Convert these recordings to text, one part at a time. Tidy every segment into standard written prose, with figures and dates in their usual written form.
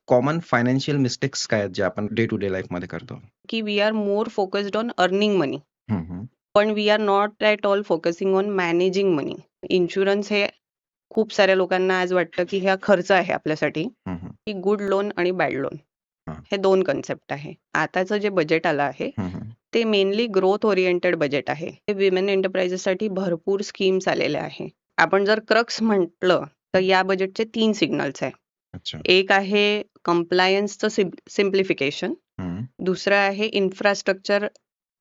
Common financial mistakes काय आहेत जे आपण डे टू डे लाईफमध्ये करतो? की we are more focused on earning money, hmm, hmm. पण we are not at all focusing on managing money. Insurance हे खूप साऱ्या लोकांना आज वाटतं की हा खर्च आहे आपल्यासाठी, हं, हं. की गुड लोन आणि बॅड लोन हां. हे 2 कन्सेप्ट आहे. आताचं जे बजेट आलं आहे, हं, हं. ते मेनली ग्रोथ ओरिएंटेड बजेट आहे. ते विमेन एंटरप्राइजेससाठी भरपूर स्कीम्स आलेल्या आहे. आपण जर क्रक्स म्हटलं, तर या बजेटचे 3 सिग्नल्स आहे. अच्छा. एक आहे कंप्लायन्सचं सिम्प्लिफिकेशन, हं. दुसरं आहे इन्फ्रास्ट्रक्चर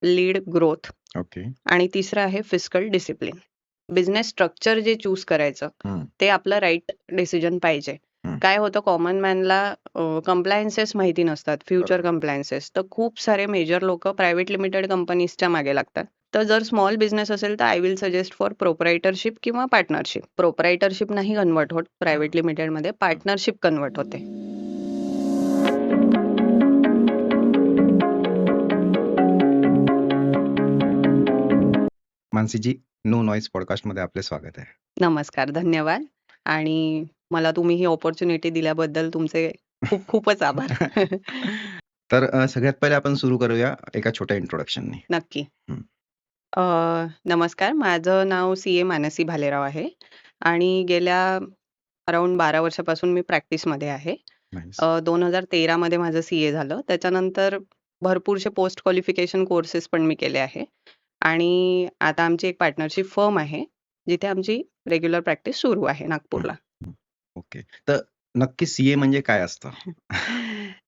लीड ग्रोथ ओके. आणि तिसरं आहे फिस्कल डिसिप्लिन. बिझनेस स्ट्रक्चर जे चूज करायचं, हं, ते आपलं राईट डिसिजन पाहिजे. हं. काय होतं कॉमन मॅनला कंप्लायन्सेस माहिती नसतात, फ्युचर बरोबर. कंप्लायन्सेस. तर खूप सारे मेजर लोकं प्रायव्हेट लिमिटेड कंपनीजच्या मागे लागतात. तर जर स्मॉल बिझनेस असेल तर आय विल सजेस्ट फॉर प्रोप्रायटरशिप किंवा पार्टनरशिप. प्रोप्रायटरशिप नाही कन्व्हर्ट होत प्रायव्हेट लिमिटेडमध्ये, पार्टनरशिप कन्व्हर्ट होते. मानसीजी, नो नॉईज पॉडकास्टमध्ये आपले स्वागत आहे. नमस्कार, धन्यवाद. आणि मला तुम्ही ही अपॉर्च्युनिटी दिल्याबद्दल तुमचे खूप खूपच आभार. तर सगळ्यात पहिले आपण सुरू करूया एका छोट्या इंट्रोडक्शननी. नक्की. हं. नमस्कार, माझं नाव सी.ए. मानसी भालेराव आहे आणि गेल्या अराउंड 12 वर्षापासून मी प्रॅक्टिसमध्ये आहे. नाईस. 2013 मध्ये माझं सी.ए. झालं. त्याच्यानंतर भरपूरसे पोस्ट क्वालिफिकेशन कोर्सेस पण मी केले आहे आणि आता आमची एक पार्टनरशिप फर्म आहे, जिथे आमची रेग्युलर प्रॅक्टिस सुरू आहे हं, नागपूरला. हं. ओके. तर नक्की सीए म्हणजे काय असतं?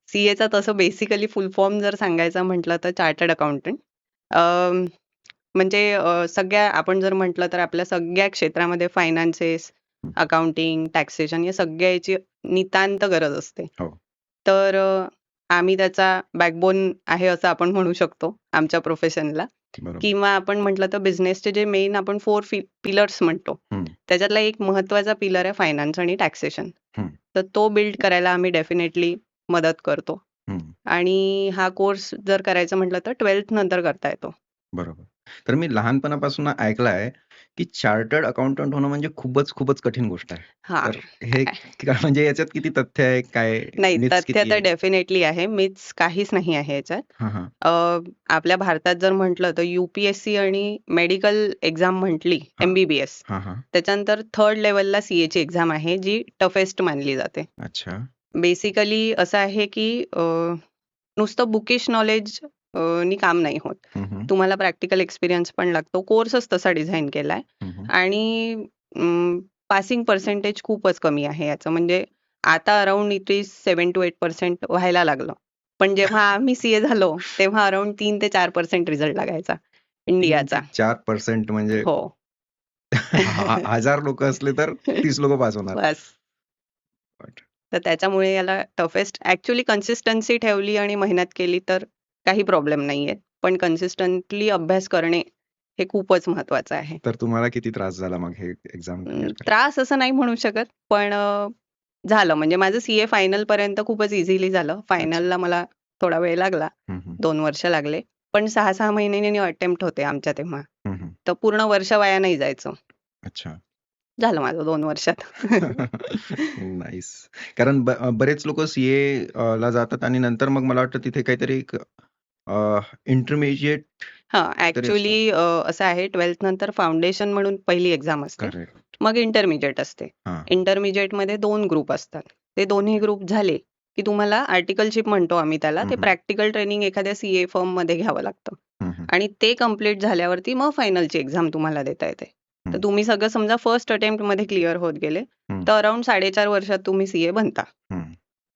सी-एचा तसं बेसिकली फुल फॉर्म जर सांगायचा म्हटलं तर चार्टर्ड अकाउंटंट. म्हणजे सगळ्या आपण जर म्हटलं तर आपल्या सगळ्या क्षेत्रामध्ये फायनान्सेस, हं. अकाउंटिंग, टॅक्सेशन या सगळ्याची नितांत गरज असते. हो. तर आम्ही त्याचा बॅकबोन आहे असं आपण म्हणू शकतो आमच्या प्रोफेशनला. बरोबर. किंवा आपण म्हटलं तर बिझनेसचे जे मेन आपण 4 पिलर्स म्हणतो. हं, त्याच्यातला एक महत्त्वाचा पिलर आहे फायनान्स आणि टॅक्सेशन. हं, तर तो बिल्ड करायला आम्ही डेफिनेटली मदत करतो. हं. आणि हा कोर्स जर करायचा म्हटलं तर 12th नंतर करता येतो. बरोबर. तर मी लहानपणापासून ऐकलं आहे, की चार्टर्ड अकाउंटंट होणं म्हणजे खूपच कठीण गोष्ट आहे. हां. तर हे म्हणजे याच्यात किती तथ्य आहे? काय नाही, मिथ्स तथ्य किती तर आहे? डेफिनेटली आहे. मिथ्स काहीच नाही आहे याच्यात. हां, हां. आपल्या भारतात जर म्हटलं तर यू-पी-एस-सी आणि मेडिकल एक्झाम म्हटली, हां. एम-बी-बी-एस. हां, हां. त्याच्यानंतर 3rd लेव्हलला सी-एची एक्झाम आहे, जी टफेस्ट मानली जाते. अच्छा. बेसिकली असं आहे की नुसतं बुकिश नॉलेज नी काम नाही होत. हं, हं. तुम्हाला प्रॅक्टिकल एक्सपिरियन्स पण लागतो. कोर्सच तसा डिझाइन केलाय हं, हं. आणि पासिंग पर्सेंटेज खूपच कमी आहे याचं. म्हणजे आता अराउंड इट इज 7 to 8% व्हायला लागलं. पण जेव्हा आम्ही सी-ए झालो, तेव्हा अराउंड 3 ते 4% रिझल्ट लागायचा 3 ते इंडियाचा. 4% म्हणजे हो. 1000 लोकं असले तर 30 लोकं पास होणार. बस. तर त्याच्यामुळे याला टफेस्ट ॲक्चुअली कन्सिस्टन्सी ठेवली आणि मेहनत केली तर काही प्रॉब्लेम नाहीये. पण कन्सिस्टंटली अभ्यास करणे हे खूपच महत्वाचं आहे. तर तुम्हाला किती त्रास झाला मग हे एक्झाम क्लिअर करायला? त्रास असं नाही म्हणू शकत, पण झालं म्हणजे माझं सी-ए फायनलपर्यंत खूपच इझिली झालं. अच्छा. फायनलला मला थोडा वेळ लागला. हं, हं. 2 वर्ष लागले. पण 6-6 महिन्यांनी अटेम्प्ट होते आमच्या तेव्हा. हं, हं. तर पूर्ण वर्ष वाया नाही जायचं. अच्छा. झालं माझं 2 वर्षात. नाईस. कारण बरेच लोकं सीए ला जातात आणि नंतर मग मला वाटतं तिथे काहीतरी एक इंटरमिजिएट हां, तरी असतं. ॲक्चुअली असं आहे 12th नंतर फाउंडेशन म्हणून पहिली एक्झाम असते. करेक्ट. मग इंटरमिजिएट असते. हां. इंटरमिजिएटमध्ये 2 ग्रुप असतात. ते दोन्ही ग्रुप झाले, की तुम्हाला आर्टिकलशिप म्हणतो आम्ही त्याला. हं, ते हं. प्रॅक्टिकल ट्रेनिंग एखाद्या सी-ए फर्ममध्ये घ्यावं लागतं. हं, हं. आणि ते कंप्लीट झाल्यावरती मग फायनलची एक्झाम तुम्हाला देता येते. तर हं, तुम्ही सगळं समजा फर्स्ट अटेम्प्टमध्ये क्लिअर होत गेले, हं, तर अराउंड 4.5 वर्षात तुम्ही सी-ए बनता. हं.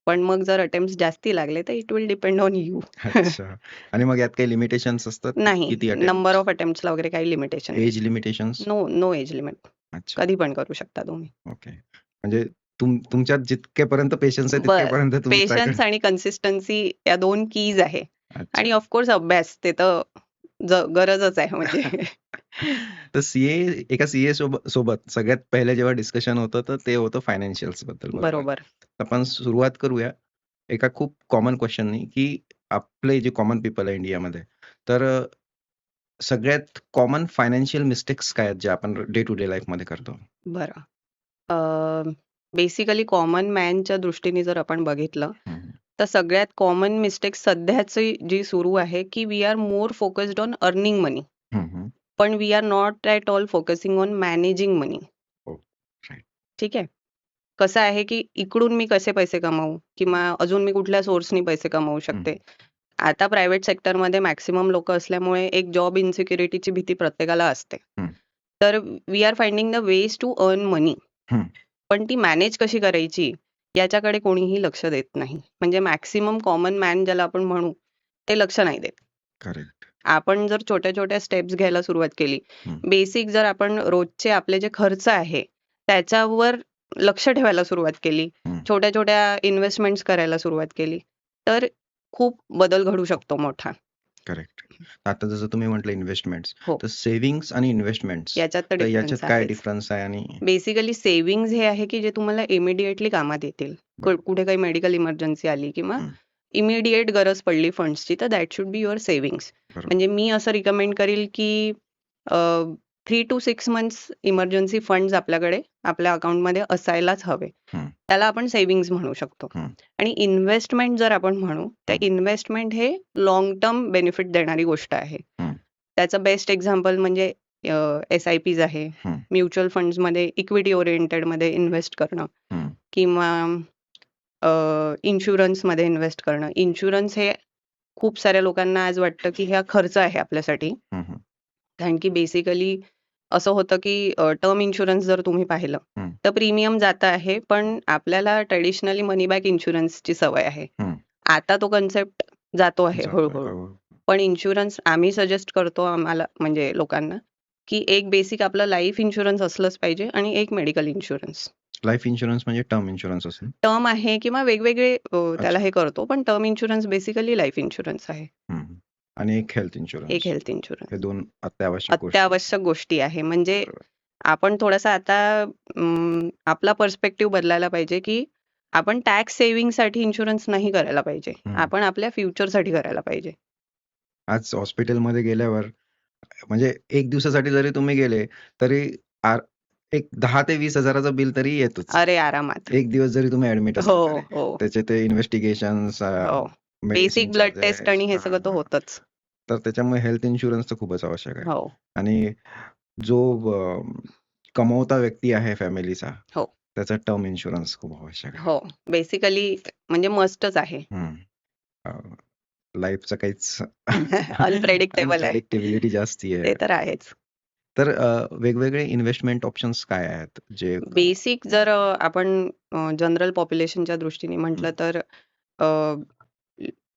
पण मग जर अटेम्प्ट्स जास्ती लागले, तर it will depend on you. अच्छा. आणि मग यात काही लिमिटेशन्स असतात, की नाही, किती नंबर अटेम्प्ट्स? ऑफ अटेम्प्ट्सला वगैरे काही लिमिटेशन नाही. Age limitations? No age limit. अच्छा. कधी पण करू शकता तुम्ही. ओके. म्हणजे तुमच्यात जितकेपर्यंत पेशन्स आहे बस. तितकेपर्यंत तुम्ही ट्राय पेशन्स आणि कन्सिस्टन्सी या 2 कीज आहे. अच्छा. आणि ऑफ कोर्स अभ्यास ते तर गरजच आहे म्हणजे. तर एका सीए सोबत सगळ्यात पहिले जेव्हा डिस्कशन होतं, तर ते होतं फायनान्शियल्स बद्दल, बरोबर? बरोबर. आपण सुरुवात करूया एका खूप कॉमन क्वेश्चननी, की आपले जे कॉमन पीपल आहे इंडियामध्ये, तर सगळ्यात कॉमन फायनान्शियल मिस्टेक्स काय आहेत, जे आपण डे टू डे लाईफमध्ये करतो? बरं. बेसिकली कॉमन मॅनच्या दृष्टीने जर आपण बघितलं, हं, तर सगळ्यात कॉमन मिस्टेक सध्याची जी सुरू आहे, की we are more focused on earning money. पण we are not at all focusing on managing money. हो, राईट. ठीक आहे. कसं आहे, की इकडून मी कसे पैसे कमावू किंवा अजून मी कुठल्या सोर्सनी पैसे कमावू शकते. आता प्रायव्हेट सेक्टरमध्ये मॅक्सिमम लोकं असल्यामुळे एक जॉब इन्सिक्युरिटीची भीती प्रत्येकाला असते. तर we are finding the ways to earn money. पण ती मॅनेज कशी करायची याच्याकडे कोणीही लक्ष देत नाही. म्हणजे मॅक्सिमम कॉमन मॅन ज्याला आपण म्हणू, ते लक्ष नाही देत. करेक्ट. आपण जर छोट्या-छोट्या स्टेप्स घ्यायला सुरुवात केली, बेसिक जर आपण रोजचे आपले जे खर्च आहे, त्याच्यावर लक्ष ठेवायला सुरुवात केली, छोट्या-छोट्या इन्व्हेस्टमेंट्स करायला सुरुवात केली, तर खूप बदल घडू शकतो मोठा. करेक्ट. आता जसं तुम्ही म्हटलं इन्व्हेस्टमेंट्स, हो. तर सेव्हिंग्स आणि इन्व्हेस्टमेंट्स, याच्यात तर तर याच्यात डिफरन्स काय आहेच. डिफरन्स आहे? आणि बेसिकली सेव्हिंग्ज हे आहे, की जे तुम्हाला इमिडिएटली कामात येतील. कुठे काही मेडिकल इमर्जन्सी आली किंवा इमिडिएट गरज पडली फंड्सची, तर that should be your savings. बरोबर. म्हणजे मी असं रिकमेंड करील, की 3 to 6 मंथ्स इमर्जन्सी फंड्स आपल्याकडे आपल्या अकाउंटमध्ये असायलाच हवे. त्याला आपण सेव्हिंग्ज म्हणू शकतो. आणि इन्व्हेस्टमेंट जर आपण म्हणू, तर इन्व्हेस्टमेंट हे लाँग टर्म बेनिफिट देणारी गोष्ट आहे. त्याचं बेस्ट एक्झाम्पल म्हणजे SIPs आहे. म्युच्युअल फंड्समध्ये इक्विटी ओरिएंटेडमध्ये इन्व्हेस्ट करणं किंवा इन्शुरन्समध्ये इन्व्हेस्ट करणं. इन्शुरन्स हे खूप साऱ्या लोकांना आज वाटतं, की हा खर्च आहे आपल्यासाठी. कारण की बेसिकली असं होतं, की टर्म इन्शुरन्स जर तुम्ही पाहिलं, तर प्रीमियम जातं आहे, पण आपल्याला ट्रेडिशनली मनी बॅक इन्शुरन्सची सवय आहे. आता तो कन्सेप्ट जातो आहे हळू-हळू. पण इन्शुरन्स आम्ही सजेस्ट करतो आम्हाला म्हणजे लोकांना, की एक बेसिक आपलं लाईफ इन्शुरन्स असलंच पाहिजे आणि एक मेडिकल इन्शुरन्स. लाईफ इन्शुरन्स म्हणजे टर्म इन्शुरन्स असेल? टर्म आहे किंवा वेगवेगळे त्याला हे करतो, पण term insurance basically life insurance आहे. आणि एक हेल्थ इन्शुरन्स. एक हेल्थ इन्शुरन्स. हे 2 अत्यावश्यक गोष्टी. अत्यावश्यक गोष्टी आहे. म्हणजे बरोबर. आपण थोडासा आता आपला पर्स्पेक्टिव्ह बदलायला पाहिजे, की आपण टॅक्स सेव्हिंगसाठी इन्शुरन्स नाही करायला पाहिजे. आपण आपल्या फ्युचरसाठी करायला पाहिजे. आज हॉस्पिटलमध्ये गेल्यावर म्हणजे 1 दिवसासाठी जरी तुम्ही गेले, तरी एक 10,000 ते 20,000चं बिल तरी येतच. अरे आरामात. 1 दिवस जरी तुम्ही ॲडमिट हो, असाल तरी. हो. त्याचे ते इन्व्हेस्टिगेशन्स, हो. Basic medicine blood charges. Test आणि हे सगळं तर होतच. तर त्याच्यामुळे हेल्थ इन्शुरन्स तर खूपच आवश्यक आहे. हो. आणि जो कमवता व्यक्ती आहे फॅमिलीचा, हो. त्याचा टर्म इन्शुरन्स खूप आवश्यक आहे. हो. बेसिकली म्हणजे मस्टच आहे. लाईफचं काहीच अनप्रेडिक्टेबल आहे. अनप्रेडिक्टेबिलिटी जास्ती ते आहे. तर आहेच. तर वेगवेगळे इन्व्हेस्टमेंट ऑप्शन्स काय आहेत? जे बेसिक जर आपण जनरल पॉप्युलेशनच्या दृष्टीने म्हटलं तर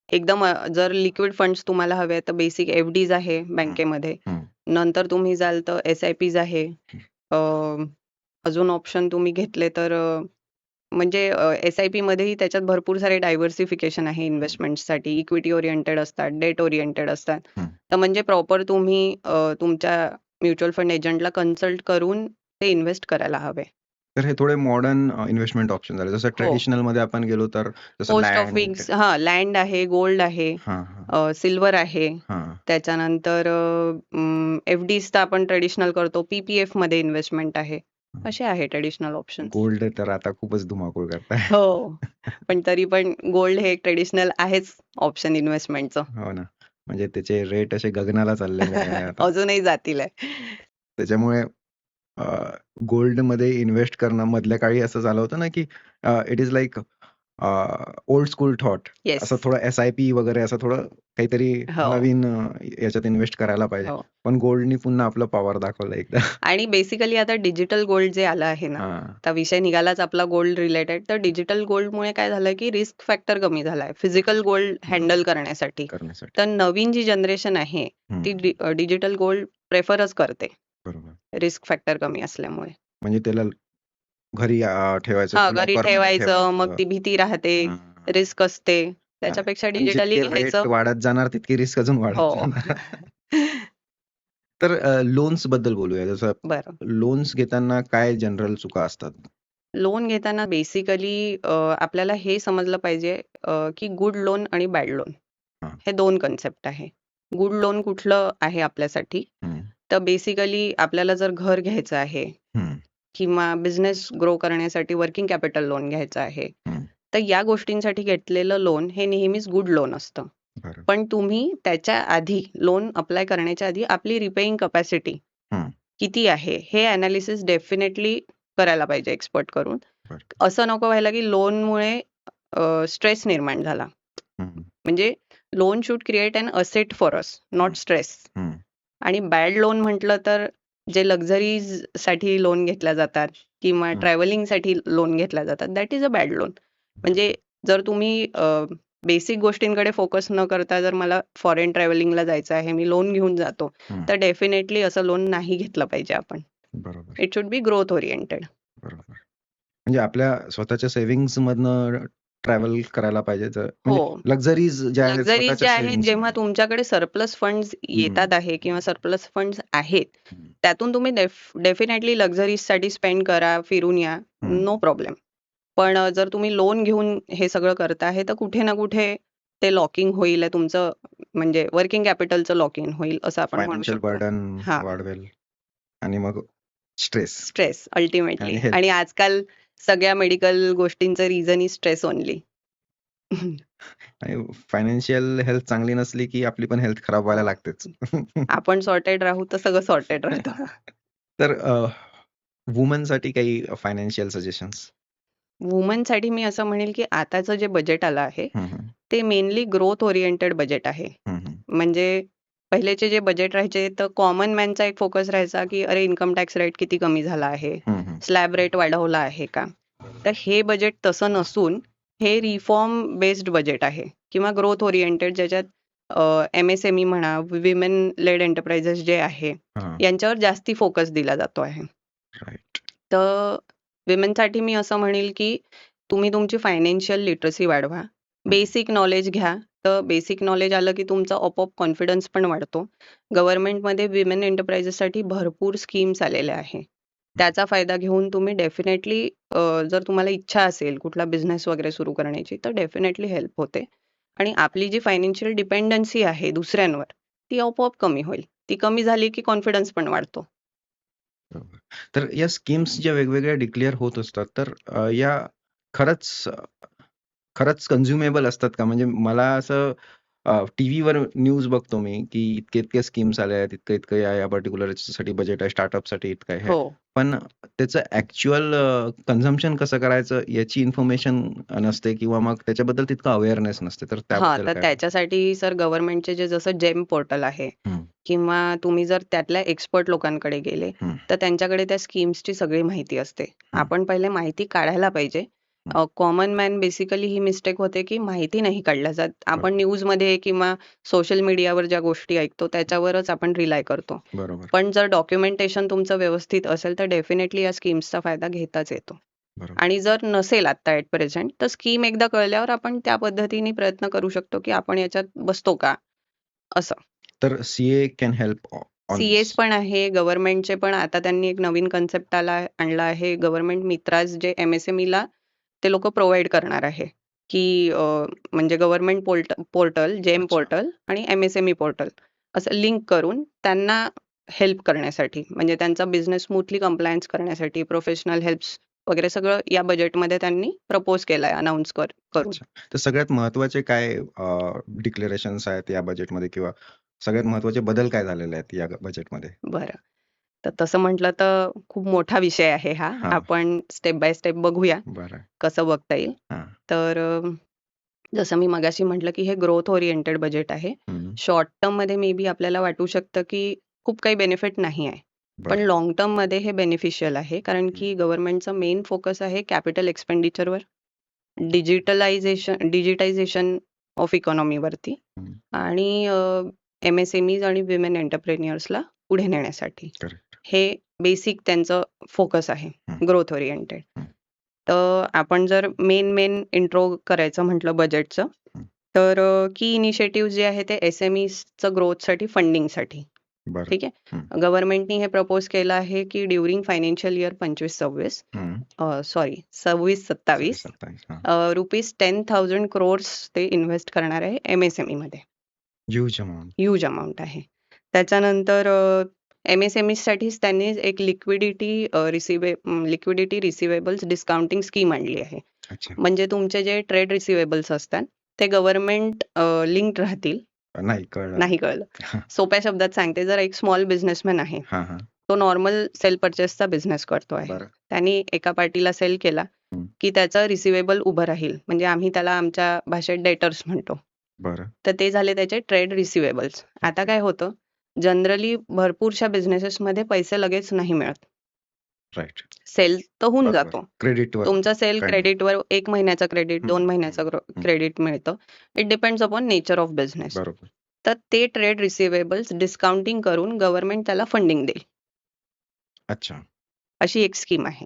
एकदम जर लिक्विड फंड्स तुम्हाला हवे तर बेसिक FDs आहे बँकेमध्ये. नंतर तुम्ही जाल तर SIPs आहे. अजून ऑप्शन तुम्ही घेतले तर म्हणजे SIP मध्येही त्याच्यात भरपूर सारे डायव्हर्सिफिकेशन आहे इन्व्हेस्टमेंट्ससाठी. इक्विटी ओरिएंटेड असतात, डेट ओरिएंटेड असतात. तर म्हणजे प्रॉपर तुम्ही तुमच्या म्युच्युअल फंड एजंटला कन्सल्ट करून ते इन्व्हेस्ट करायला हवे. तर हे थोडे मॉडर्न इन्व्हेस्टमेंट ऑप्शन झाले. जसं ट्रेडिशनल मध्ये आपण गेलो तर जसं पोस्ट लँड. ऑफिस लँड आहे, गोल्ड आहे, सिल्वर आहे. त्याच्यानंतर FDs तर आपण ट्रेडिशनल करतो. PPF मध्ये इन्व्हेस्टमेंट आहे. असे आहे ट्रेडिशनल ऑप्शन. गोल्ड तर आता खूपच धुमाकूळ करताय. हो. पण तरी पण गोल्ड हे ट्रेडिशनल आहेच ऑप्शन इन्व्हेस्टमेंटचं. हो ना. म्हणजे त्याचे रेट असे गगनाला चाललेले आहे आता. अजूनही जातील आहे. त्याच्यामुळे गोल्डमध्ये इन्व्हेस्ट करणं मधल्या काळी असं झालं होतं ना, की it is like old school thought. Yes. असं थोडं SIP वगैरे असं थोडं काहीतरी हो. नवीन याच्यात इन्व्हेस्ट करायला पाहिजे. हो. पण गोल्डनी पुन्हा आपलं पॉवर दाखवलं एकदा. आणि बेसिकली आता डिजिटल गोल्ड जे आलं आहे ना, आता विषय निघालाच आपला गोल्ड रिलेटेड. तर डिजिटल गोल्डमुळे काय झालं, की रिस्क फॅक्टर कमी झालाय फिजिकल गोल्ड हँडल करण्यासाठी. तर नवीन जी जनरेशन आहे ती डिजिटल गोल्ड प्रेफरच करते. बरोबर. रिस्क फॅक्टर कमी असल्यामुळे. म्हणजे त्याला घरी ठेवायचं. घरी ठेवायचं, मग ती भीती राहते, रिस्क असते. त्याच्यापेक्षा डिजिटली घ्यायचं. वाढत जाणार तितकी रिस्क अजून वाढत हो. जाणार. तर लोन्स बद्दल बोलूया. जसं बरं. लोन्स घेताना काय जनरल चुका असतात? लोन घेताना बेसिकली आपल्याला हे समजलं पाहिजे की गुड लोन आणि बॅड लोन हे 2 कन्सेप्ट आहे. गुड लोन कुठलं आहे आपल्यासाठी? तर बेसिकली आपल्याला जर घर घ्यायचं आहे किंवा बिझनेस ग्रो करण्यासाठी वर्किंग कॅपिटल लोन घ्यायचं आहे, तर या गोष्टींसाठी घेतलेलं लोन हे नेहमीच गुड लोन असतं. बरोबर. पण तुम्ही त्याच्या आधी लोन अप्लाय करण्याच्या आधी आपली रिपेइंग कपॅसिटी हं. किती आहे हे अनालिसिस डेफिनेटली करायला पाहिजे एक्सपर्ट करून. बरं. असं नको व्हायला की लोनमुळे स्ट्रेस निर्माण झाला. हं. म्हणजे loan should create an asset for us, not stress. हं. आणि बॅड लोन म्हटलं तर जे लक्झरीज साठी लोन घेतल्या जातात किंवा हं. ट्रॅव्हलिंगसाठी लोन घेतल्या जातात, that is a bad loan. म्हणजे जर तुम्ही बेसिक गोष्टींकडे फोकस न करता जर मला फॉरेन ट्रॅव्हलिंगला जायचं आहे, मी लोन घेऊन जातो, हं. तर डेफिनेटली असं लोन नाही घेतलं पाहिजे आपण. बरोबर. It should be growth oriented. बरोबर. म्हणजे आपल्या स्वतःच्या सेव्हिंग्जमधनं ट्रॅव्हल करायला पाहिजे. म्हणजे हो. लक्झरीज ज्या आहेत लक्झरीज स्वतःच्या ज्या आहेत, सेव्हिंग्ज. जेव्हा तुमच्याकडे सरप्लस फंड्स येतात आहे किंवा सरप्लस फंड्स आहेत, हं. त्यातून तुम्ही डेफिनेटली लक्झरीजसाठी स्पेंड करा, फिरून या, हं. No problem. पण जर तुम्ही लोन घेऊन हे सगळं करता आहे, तर कुठे ना कुठे ते लॉकिंग होईल तुमचं, म्हणजे वर्किंग कॅपिटलचं लॉकिंग होईल असं आपण म्हणू फायनान्शियल शकतो. बर्डन हां. वाढवेल आणि मग स्ट्रेस स्ट्रेस अल्टिमेटली. आणि हेल्थ. आणि आजकाल सगळ्या मेडिकल गोष्टींचं रिझन इज स्ट्रेस ओन्ली. आणि फायनान्शियल हेल्थ चांगली नसली की आपली पण हेल्थ खराब व्हायला लागतेच. आपण सॉर्टेड राहू तर सगळं सॉर्टेड राहतं. तर वुमनसाठी काही फायनान्शियल सजेशन्स? वुमनसाठी मी असं म्हणेल, की आताचं जे बजेट आलं आहे, हं, हं. ते मेनली ग्रोथ ओरिएंटेड बजेट आहे. हं, हं. म्हणजे पहिलेचे जे बजेट राहायचे, तर कॉमन मॅनचा एक फोकस राहायचा, की अरे इन्कम टॅक्स रेट किती कमी झाला आहे, हं, हं. स्लॅब रेट वाढवला आहे का? तर हे बजेट तसं नसून हे रिफॉर्म बेस्ड बजेट आहे किंवा ग्रोथ ओरिएंटेड, ज्याच्यात MSME म्हणा, विमेन लेड एंटरप्राइजेस जे आहे, हां. यांच्यावर जास्ती फोकस दिला जातो आहे. राइट. तर विमेनसाठी मी असं म्हणेल, की तुम्ही तुमची फायनान्शियल लिटरसी वाढवा. बेसिक नॉलेज घ्या. तर बेसिक नॉलेज आलं, की तुमचा आपोआप कॉन्फिडन्स पण वाढतो. गव्हर्नमेंटमध्ये विमेन एंटरप्राइजेससाठी भरपूर स्कीम्स आलेल्या आहे. त्याचा फायदा घेऊन तुम्ही डेफिनेटली, जर तुम्हाला इच्छा असेल कुठला बिझनेस वगैरे सुरू करण्याची, तर डेफिनेटली हेल्प होते. आणि आपली जी फायनान्शियल डिपेंडन्सी आहे दुसऱ्यांवर, ती आपोआप कमी होईल. ती कमी झाली, की कॉन्फिडन्स पण वाढतो. बरोबर. तर या स्कीम्स ज्या वेगवेगळ्या डिक्लेअर होत असतात, तर या खरंच खरंच कन्झ्युमेबल असतात का? म्हणजे मला असं टीव्हीवर न्यूज बघतो मी, की इतके-इतके स्कीम्स आल्या आहेत, इतकं-इतकं या पर्टिक्युलर याच्यासाठी बजेट आहे, स्टार्टअपसाठी इतकं आहे. हो. पण त्याचं ॲक्चुअल कन्झम्पशन कसं करायचं याची इन्फॉर्मेशन नसते किंवा मग त्याच्याबद्दल तितकं अवेअरनेस नसते. तर हां, त्याबद्दल तर काय? त्याच्यासाठी सर गव्हर्नमेंटचे जे जसं जेम पोर्टल आहे हं, किंवा तुम्ही जर त्यातल्या एक्सपर्ट लोकांकडे गेले, हं, तर त्यांच्याकडे त्या स्कीम्सची सगळी माहिती असते. हं, आपण पहिले माहिती काढायला पाहिजे. हं. कॉमन मॅन बेसिकली ही मिस्टेक होते, की माहिती नाही काढल्या जात. आपण बरोबर. न्यूजमध्ये किंवा सोशल मीडियावर ज्या गोष्टी ऐकतो त्याच्यावरच आपण रिलाय करतो. बरोबर, पण जर डॉक्युमेंटेशन तुमचं व्यवस्थित असेल, तर डेफिनेटली या स्कीम्सचा फायदा घेताच येतो. बरोबर. आणि जर नसेल आता ॲट प्रेझेंट, तर स्कीम एकदा कळल्यावर आपण त्या पद्धतीने प्रयत्न करू शकतो, की आपण याच्यात बसतो का? असं. तर CA can help on CS this. पण आहे, गव्हर्नमेंटचे पण आता त्यांनी एक नवीन कन्सेप्ट आणला आहे. गव्हर्नमेंट मित्राज जे MSMEला ते लोकं प्रोव्हाईड करणार आहे, की म्हणजे गव्हर्नमेंट पोर्टल, जेम अच्छा. पोर्टल आणि MSME पोर्टल असं लिंक करून त्यांना हेल्प करण्यासाठी, म्हणजे त्यांचा बिझनेस स्मूथली कंप्लायन्स करण्यासाठी प्रोफेशनल हेल्प्स वगैरे सगळं या बजेटमध्ये त्यांनी प्रपोज केलंय अनाउन्स करून. अच्छा. तर सगळ्यात महत्त्वाचे काय डिक्लेरेशन्स आहेत या बजेटमध्ये किंवा सगळ्यात महत्त्वाचे बदल काय झालेले आहेत या बजेटमध्ये? बरं. तर तसं म्हटलं तर खूप मोठा विषय आहे हा. हां. आपण स्टेप बाय स्टेप बघूया, बरं. कसं बघता येईल. हां. तर जसं मी मगाशी म्हटलं, की हे ग्रोथ ओरिएंटेड बजेट आहे. हं. शॉर्ट टर्ममध्ये मे बी आपल्याला वाटू शकतं, की खूप काही बेनिफिट नाही आहे. पण बरं. लाँग टर्ममध्ये हे बेनिफिशियल आहे. कारण हं. की गव्हर्नमेंटचा मेन फोकस आहे कॅपिटल एक्सपेंडिचरवर, डिजिटायझेशन ऑफ इकॉनॉमीवरती हं. आणि MSMEज आणि विमेन एंटरप्रेन्युअर्सला पुढे नेण्यासाठी. करेक्ट. हे बेसिक त्यांचं फोकस आहे, हं. Growth oriented. हं. तर आपण जर मेन इंट्रो करायचं म्हटलं बजेटचं, हं. तर की इनिशिएटिव्ह जे आहे ते SMEजचं ग्रोथसाठी, फंडिंगसाठी. बरं. ठीक आहे. हं. गव्हर्नमेंटनी हे प्रपोज केलं आहे, की ड्युरिंग फायनान्शियल इयर 25-26 हं. सॉरी 26-27 27. हां. रुपीज 10,000 crores ते इन्व्हेस्ट करणार आहे MSMEमध्ये. Huge amount. ह्यूज अमाउंट आहे. त्याच्यानंतर MSMEसाठीच त्यांनी एक लिक्विडिटी रिसिव्हेबल्स डिस्काउंटिंग स्कीम आणली आहे. अच्छा. म्हणजे तुमचे जे ट्रेड रिसिव्हेबल्स असतात ते गव्हर्नमेंट लिंक्ड राहतील. नाही कळलं. नाही कळलं. सोप्या शब्दात सांगते, जर एक स्मॉल बिझनेसमॅन आहे, हां, हां. तो नॉर्मल सेल परचेसचा बिझनेस करतो आहे. बरं. त्यांनी एका पार्टीला सेल केला, हं. की त्याचं रिसिव्हेबल उभं राहील. म्हणजे आम्ही त्याला आमच्या भाषेत डेटर्स म्हणतो. बरं. तर ते झाले त्याचे ट्रेड रिसिव्हेबल्स. आता ओके. काय होतं, जनरली भरपूरशा बिझनेसेसमध्ये पैसे लगेच नाही मिळत. राइट. सेल तर होऊन बरोबर. जातो. क्रेडिटवर तुमचा सेल काइंड ऑफ. क्रेडिटवर 1 महिन्याचा क्रेडिट, हं, 2 महिन्याचं हं. क्रेडिट मिळतं. It depends upon nature of business. बरोबर. तर ते ट्रेड रिसिव्हेबल्स डिस्काउंटिंग करून गव्हर्नमेंट त्याला फंडिंग देईल. अच्छा. अशी एक स्कीम आहे.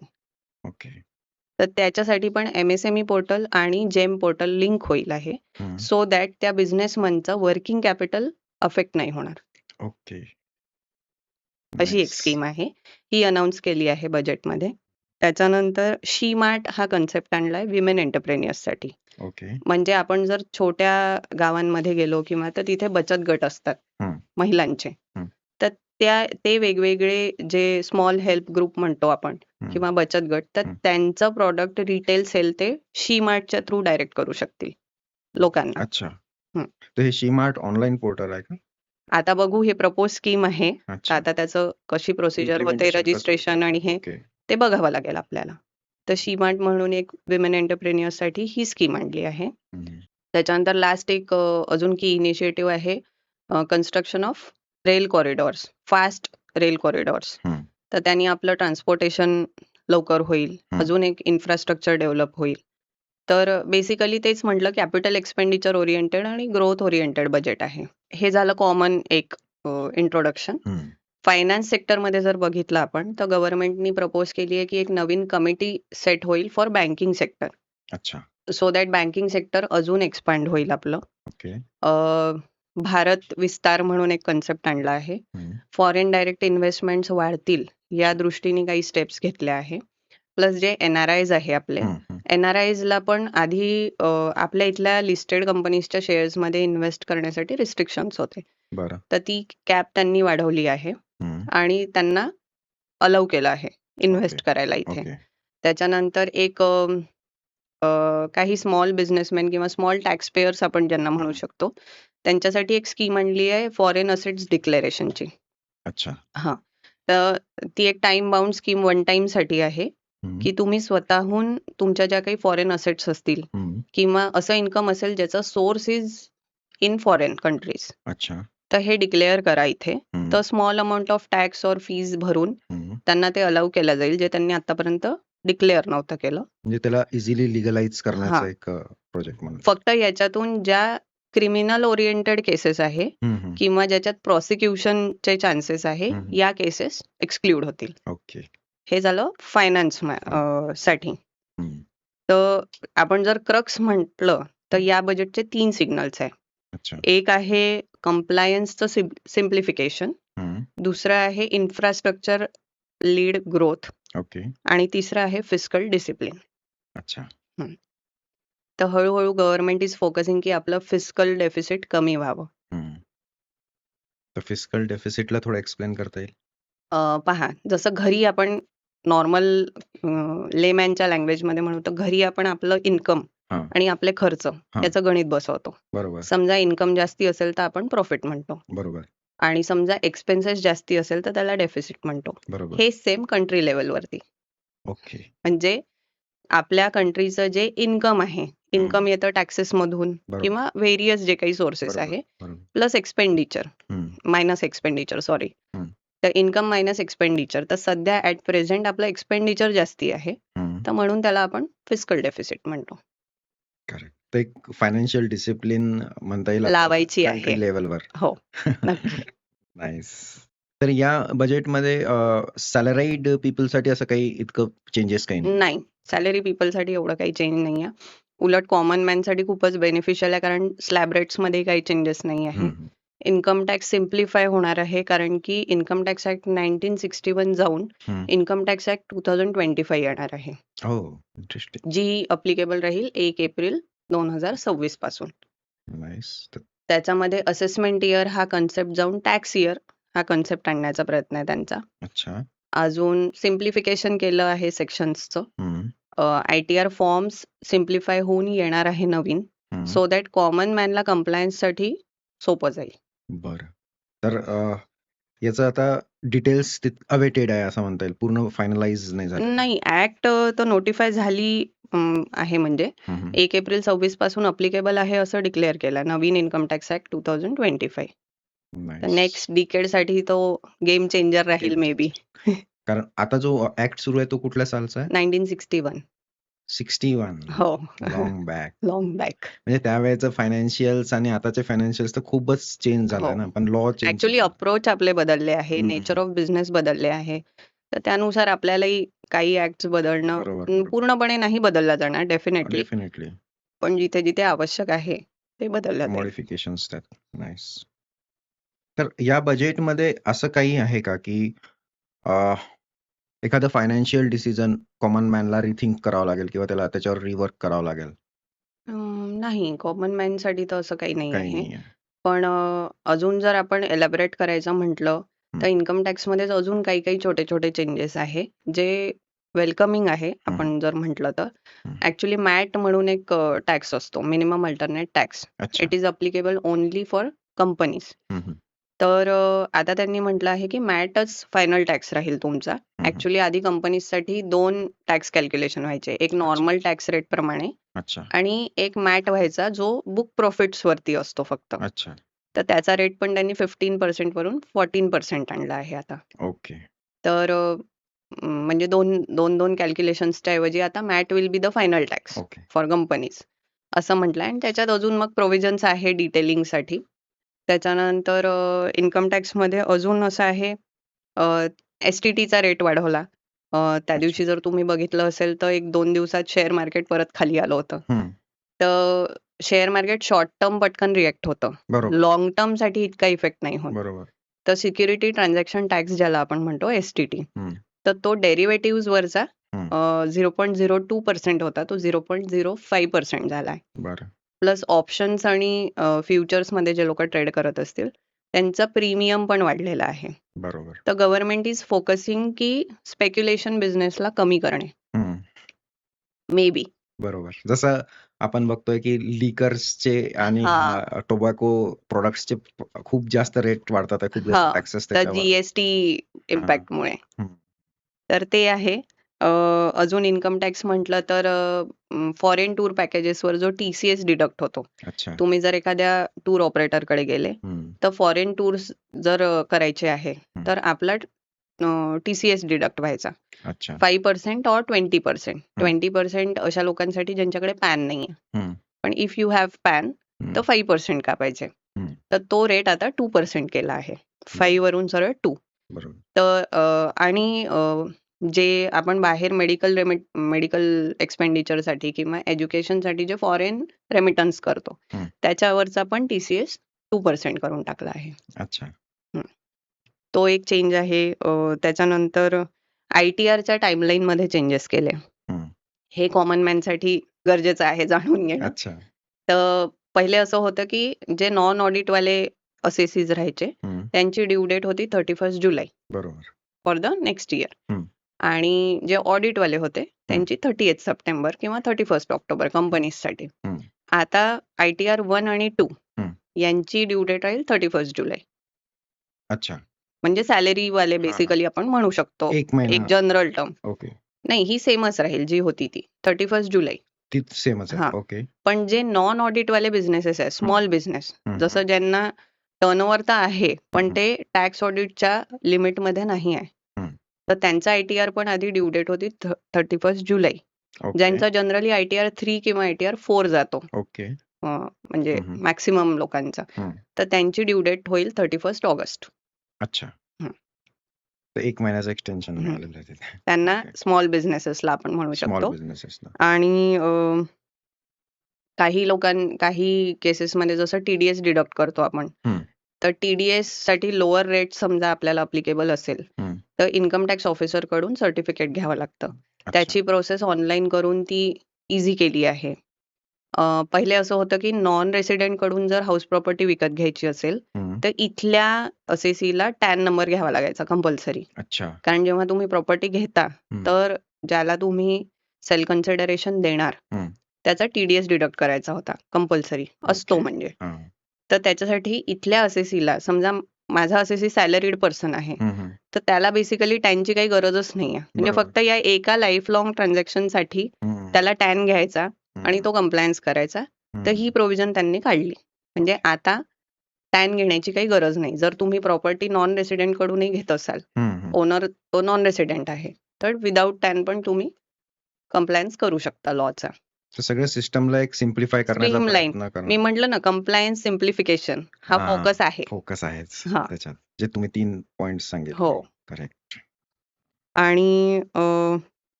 ओके. तर त्याच्यासाठी पण MSME पोर्टल आणि जेम पोर्टल लिंक होईल आहे. हं. सो दॅट त्या बिझनेसमनचं वर्किंग कॅपिटल अफेक्ट नाही होणार. ओके. अशी एक नाईस. स्कीम आहे. ही अनाउन्स केली आहे बजेटमध्ये. त्याच्यानंतर शी मार्ट हा कन्सेप्ट आणलाय विमेन एंटरप्रेन्युअर्ससाठी. ओके. म्हणजे आपण जर छोट्या गावांमध्ये गेलो किंवा तर तिथे बचत गट असतात हं. महिलांचे. हं. तर ते वेगवेगळे जे स्मॉल हेल्प ग्रुप म्हणतो आपण हं. किंवा बचत गट, तर हं. त्यांचं प्रॉडक्ट रिटेल सेल ते शी मार्टच्या थ्रू डायरेक्ट करू शकतील लोकांना. अच्छा. हं. तर हे शी-मार्ट ऑनलाईन पोर्टल आहे का? आता बघू, हे प्रपोज स्कीम आहे. तर अच्छा. आता त्याचं कशी प्रोसिजर होते, इम्प्लिमेंटेशन कसं होतं? रजिस्ट्रेशन आणि हे ओके. ते बघावं लागेल आपल्याला. तर शी मार्ट म्हणून एक विमेन एंटरप्रेन्युअर्ससाठी ही स्कीम आणली आहे. हं. त्याच्यानंतर लास्ट एक अजून की इनिशिएटिव्ह आहे, construction of rail corridors, fast rail corridors. हं. तर त्यांनी आपलं ट्रान्सपोर्टेशन लवकर होईल. हं. अजून एक इन्फ्रास्ट्रक्चर डेव्हलप होईल. तर बेसिकली तेच म्हटलं, कॅपिटल एक्सपेंडिचर ओरिएंटेड आणि ग्रोथ ओरिएंटेड बजेट आहे. हे झालं कॉमन एक इंट्रोडक्शन. हं. फायनान्स सेक्टरमध्ये जर बघितलं आपण, तर गव्हर्नमेंटनी प्रपोज केली आहे, की एक नवीन कमिटी सेट होईल फॉर बँकिंग सेक्टर. अच्छा. सो दॅट बँकिंग सेक्टर अजून एक्सपॅन्ड होईल आपलं. ओके. भारत विस्तार म्हणून एक कन्सेप्ट आणला आहे. हं. फॉरेन डायरेक्ट इन्व्हेस्टमेंट्स वाढतील या दृष्टीने काही स्टेप्स घेतल्या आहे. प्लस जे NRIs आहे आपले, हं. हं. NRIsला पण आधी आपल्या इथल्या लिस्टेड कंपनीजच्या शेअर्समध्ये इन्व्हेस्ट करण्यासाठी रिस्ट्रिक्शन्स होते. बरं. तर ती कॅप त्यांनी वाढवली आहे हं. आणि त्यांना अलाउ केलं आहे ओके. इन्व्हेस्ट करायला इथे. ओके. त्याच्यानंतर एक काही स्मॉल बिझनेसमॅन किंवा स्मॉल टॅक्स पेयर्स आपण ज्यांना म्हणू शकतो, त्यांच्यासाठी एक स्कीम आणली आहे फॉरेन असेट्स डिक्लेरेशनची. अच्छा. हां. तर ती एक टाईम बाउंड स्कीम वन टाईमसाठी आहे, हं. की तुम्ही स्वतःहून तुमच्या ज्या काही फॉरेन असेट्स असतील हं. किंवा असं इन्कम असेल ज्याचा source is in foreign countries, अच्छा. तर हे डिक्लेअर करा इथे. हं. तर स्मॉल अमाउंट ऑफ टॅक्स और फीज भरून हं. त्यांना ते अलाउ केलं जाईल, जे त्यांनी आतापर्यंत डिक्लेअर नव्हतं केलं. म्हणजे त्याला इझिली लीगलाइज करण्याचा हां. एक प्रोजेक्ट म्हणून. फक्त याच्यातून ज्या क्रिमिनल ओरिएंटेड केसेस आहे हं. हं. किंवा ज्याच्यात प्रॉसिक्युशनचे चान्सेस आहे, हं. हं. या केसेस एक्सक्लूड होतील. ओके. हे झालं फायनान्स साठी. हं. तर आपण जर क्रक्स म्हटलं, तर हं. या बजेटचे 3 सिग्नल्स आहे. अच्छा. एक आहे कंप्लायन्सचं सिम्प्लिफिकेशन, हं. दुसरं आहे इन्फ्रास्ट्रक्चर लीड ग्रोथ ओके. आणि तिसरं आहे फिस्कल डिसिप्लिन. अच्छा. तर हळूहळू गव्हर्नमेंट इज फोकसिंग की आपलं फिस्कल डेफिसिट कमी व्हावं. हं. तर फिस्कल डेफिसिटला थोडं एक्सप्लेन करता येईल? पहा, जसं घरी आपण नॉर्मल लेमॅनच्या लँग्वेजमध्ये म्हणू, तर घरी आपण आपलं इन्कम हां. आणि आपले खर्च हां. याचं गणित बसवतो. बरोबर. समजा इन्कम जास्ती असेल तर आपण प्रॉफिट म्हणतो बरोबर. आणि समजा एक्सपेन्सेस जास्ती असेल तर त्याला डेफिसिट म्हणतो. बरोबर. हे सेम कंट्री लेव्हलवरती. ओके. म्हणजे आपल्या कंट्रीचं जे इन्कम आहे, इन्कम येतं टॅक्सेसमधून बरोबर. किंवा व्हेरियस जे काही सोर्सेस बरोबर. आहे, बरोबर. प्लस एक्सपेंडिचर हं. Minus expenditure sorry. हं. तर इन्कम मायनस एक्सपेंडिचर. तर सध्या ॲट प्रेझेंट आपलं एक्सपेंडिचर जास्ती आहे. हं. तर म्हणून त्याला आपण फिस्कल डेफिसिट म्हणतो. करेक्ट. तर एक फायनान्शियल डिसिप्लिन म्हणता येईल लावायची आहे. कंट्री लेव्हलवर. हो, नक्की. नाईस. तर या बजेटमध्ये सॅलराईड पीपलसाठी असं काही इतकं चेंजेस काही नाही? नाही, सॅलरी पीपलसाठी एवढं काही चेंज नाही आहे. उलट कॉमन मॅनसाठी खूपच बेनिफिशियल आहे, कारण स्लॅब रेट्समध्ये काही चेंजेस नाही आहे. हं. हं. इन्कम टॅक्स सिम्प्लिफाय होणार आहे, कारण की इन्कम टॅक्स ॲक्ट 1961 जाऊन हं. इन्कम टॅक्स ॲक्ट 2025 येणार आहे, हो. इंटरेस्टिंग. जी अप्लिकेबल राहील 1 एप्रिल 2026 पासून. नाईस. तर त्याच्यामध्ये असेसमेंट इयर हा कन्सेप्ट जाऊन टॅक्स इयर हा कन्सेप्ट आणण्याचा प्रयत्न आहे त्यांचा. अच्छा. अजून सिम्प्लिफिकेशन केलं आहे सेक्शन्सचं. हं. ITR फॉर्म्स सिम्प्लिफाय होऊन येणार आहे नवीन, हं. सो दॅट कॉमन मॅनला कम्प्लायन्ससाठी सोपं जाईल. बरं. तर याचं आता डिटेल्स अवेटेड आहे असं म्हणता येईल. पूर्ण फायनलाइज नाही झालेलं आहे. नाही, ऍक्ट तर नोटिफाय झाली आहे, म्हणजे हं, हं. 1 एप्रिल 26 पासून अप्लिकेबल आहे असं डिक्लेअर केलं नवीन इन्कम टॅक्स ऍक्ट 2025. तर नाईस. नेक्स्ट डिकेडसाठी तो गेम चेंजर राहील गेम मे बी. कारण आता जो ऍक्ट सुरू आहे तो कुठल्या सालचा आहे? 1961. 61. हो. Long back. Long back. म्हणजे त्यावेळेचं फायनान्शियल्स आणि आताचे फायनान्शियल्स तर खूपच चेंज झालाय हो. ना. पण लॉ चेंज ऍक्च्युअली अप्रोच आपले बदलले आहे, हं. नेचर ऑफ बिझनेस बदलले आहे. तर त्यानुसार आपल्यालाही काही ऍक्ट्स बदलणं बरोबर. पूर्णपणे नाही बदलला जाणार डेफिनेटली, डेफिनेटली. पण जिथे जिथे आवश्यक आहे ते बदललं जाईल. मॉडिफिकेशन्स त्यात. नाईस. तर या बजेटमध्ये असं काही आहे का, की एखादं फायनान्शियल डिसिजन कॉमन मॅनला रिथिंक करावं लागेल किंवा त्याला त्याच्यावर रिवर्क करावं लागेल? नाही, कॉमन मॅनसाठी तर असं काही नाही काही आहे. नाहीये. पण अजून जर आपण एलॅबोरेट करायचं म्हटलं, हं. तर इन्कम टॅक्समध्येच अजून काही काही छोटे-छोटे चेंजेस आहे, जे वेलकमिंग आहे हं. आपण जर म्हटलं तर. हं. ॲक्च्युअली मॅट म्हणून एक टॅक्स असतो, मिनिमम अल्टरनेट टॅक्स. अच्छा. It is applicable only for companies. हं, हं. तर आता त्यांनी म्हटलं आहे, की मॅटच फायनल टॅक्स राहील तुमचा. हं, हं. ॲक्च्युअली आधी कंपनीजसाठी 2 टॅक्स कॅल्क्युलेशन व्हायचे. एक अच्छा. नॉर्मल टॅक्स रेट प्रमाणे अच्छा. आणि एक मॅट व्हायचा जो बुक प्रॉफिट्स वरती असतो फक्त. अच्छा. तर त्याचा रेट पण त्यांनी 15% वरून 14% आणला आहे आता. ओके. तर म्हणजे 2 कॅल्क्युलेशन्सच्या ऐवजी आता MAT will be the final tax okay. For companies असं म्हटलंय, आणि त्याच्यात अजून मग प्रोव्हिजन्स आहे डिटेलिंगसाठी. त्याच्यानंतर इन्कम टॅक्समध्ये अजून असं आहे, एस-टी-टीचा रेट वाढवला. त्या अच्छा. दिवशी जर तुम्ही बघितलं असेल तर 1-2 दिवसात शेअर मार्केट परत खाली आलं होतं. हं. तर शेअर मार्केट शॉर्ट टर्म पटकन रिएक्ट होतं. बरोबर. लाँग टर्मसाठी इतका इफेक्ट नाही होत. बरोबर. तर सिक्युरिटी ट्रान्झॅक्शन टॅक्स ज्याला आपण म्हणतो एस-टी-टी, हं. तर तो डेरिव्हेटिव्हजवरचा हं. 0.02% होता. तो 0.05% झालाय. बरं. प्लस ऑप्शन्स आणि फ्युचर्समध्ये जे लोकं ट्रेड करत असतील, त्यांचा प्रीमियम पण वाढलेला आहे. बरोबर. तर गव्हर्नमेंट इज फोकसिंग की स्पेक्युलेशन बिझनेसला कमी करणे. हं. May be. बरोबर. जसं आपण बघतोय, की लिकर्सचे आणि हां. टोबॅको प्रॉडक्ट्सचे खूप जास्त रेट वाढतात आहे. खूप जास्त हां. टॅक्सेस तर त्याच्यावर. जी-एस-टी हां. इम्पॅक्टमुळे. हं. तर ते आहे. अजून इन्कम टॅक्स म्हटलं तर फॉरेन टूर पॅकेजेसवर जो टी-सी-एस डिडक्ट होतो. अच्छा. तुम्ही जर एखाद्या टूर ऑपरेटरकडे गेले, हं. तर फॉरेन टूर्स जर करायचे आहे, हं. तर आपला टी-सी-एस डिडक्ट व्हायचा. अच्छा. 5% और 20%. हं. 20% अशा लोकांसाठी ज्यांच्याकडे पॅन नाहीये. हं. पण इफ यू हॅव पॅन हं. तर 5% कापायचे. हं. तर तो रेट आता 2% केला आहे. 5 वरून सरळ 2. बरोबर. तर आणि जे आपण बाहेर मेडिकल एक्सपेंडिचरसाठी किंवा एज्युकेशनसाठी जे फॉरेन रेमिटन्स करतो, हं. त्याच्यावरचा पण टी-सी-एस 2% करून टाकला आहे. अच्छा. हं. तो एक चेंज आहे. त्याच्यानंतर ITRच्या टाईमलाईनमध्ये चेंजेस केले. हं. हे कॉमन मॅनसाठी गरजेचं आहे जाणून घेणं. अच्छा. तर पहिले असं होतं, की जे नॉन ऑडिटवाले असेसीज राहायचे, हं. त्यांची ड्यू डेट होती 31 जुलै बरोबर. For the next year. हं. आणि जे ऑडिटवाले होते, हं. त्यांची 30th सप्टेंबर किंवा 31 ऑक्टोबर कंपनीजसाठी. हं. आता ITR 1 आणि 2 हं. यांची ड्यू डेट राहील 31 जुलै. अच्छा. म्हणजे सॅलरीवाले हां. बेसिकली आपण म्हणू शकतो. 1 महिना. एक जनरल टर्म. ओके. नाही, ही सेमच राहील जी होती ती 31 जुलै. ती सेमच आहे. हां. ओके. पण जे नॉन ऑडिटवाले बिझनेसेस आहेत, हं. स्मॉल बिझनेस, हं. जसं ज्यांना टर्नओव्हर तर आहे, पण हं. ते टॅक्स ऑडिटच्या लिमिटमध्ये नाही आहे. हं. तर त्यांचा ITR पण आधी ड्यू डेट होती 31 जुलै. ओके. ज्यांचा जनरली ITR 3 किंवा ITR 4 जातो. ओके. म्हणजे हं, हं. मॅक्सिमम लोकांचा. हं. तर त्यांची ड्यू डेट होईल 31 ऑगस्ट. अच्छा. हं. तर 1 महिन्याचं एक्सटेन्शन हं. मिळालेलं आहे तिथे. त्यांना ओके. स्मॉल बिझनेसेसला आपण म्हणू स्मॉल शकतो. बिझनेसेसला. आणि काही केसेसमध्ये जसं TDS डिडक्ट करतो आपण. हं. तर TDSसाठी लोअर रेट समजा आपल्याला अप्लिकेबल असेल, हं. तर इन्कम टॅक्स ऑफिसरकडून सर्टिफिकेट घ्यावं लागतं. अच्छा. त्याची प्रोसेस ऑनलाईन करून ती ईझी केली आहे. पहिले असं होतं, की नॉन रेसिडेंटकडून जर हाऊस प्रॉपर्टी विकत घ्यायची असेल, हं. तर इथल्या असेसीला टॅन नंबर घ्यावा लागायचा कंपल्सरी. अच्छा. कारण जेव्हा तुम्ही प्रॉपर्टी घेता, हं. तर ज्याला तुम्ही सेल कन्सिडरेशन देणार हं. त्याचा TDS डिडक्ट करायचा होता कंपल्सरी असतो ओके. म्हणजे. हां. तर त्याच्यासाठी इथल्या असेसीला समजा माझा असेसी सॅलरीड पर्सन आहे हं, हं. तर त्याला बेसिकली टॅनची काही गरजच नाहीये. म्हणजे बरोबर. फक्त या एका लाईफ लॉंग ट्रान्झॅक्शनसाठी हं, त्याला टॅन घ्यायचा आणि हं, तो कंप्लायन्स करायचा. तर ही हं. प्रोव्हिजन त्यांनी काढली. म्हणजे आता टॅन घेण्याची काही गरज नाही. जर तुम्ही प्रॉपर्टी नॉन रेसिडेंट कडूनही घेत असाल, हं, हं. ओनर तो नॉन रेसिडेंट आहे, तर विदाऊट टॅन पण तुम्ही कंप्लायन्स करू शकता लॉचा. तर सगळ्या सिस्टमला एक सिम्प्लिफाय करण्याचा स्ट्रीमलाईन. प्रयत्न करणं. मी म्हटलं ना कंप्लायन्स सिम्प्लिफिकेशन हा हां, फोकस आहे. फोकस आहेच हां. त्याच्यात. जे तुम्ही 3 पॉइंट्स सांगितले. हो. करेक्ट. आणि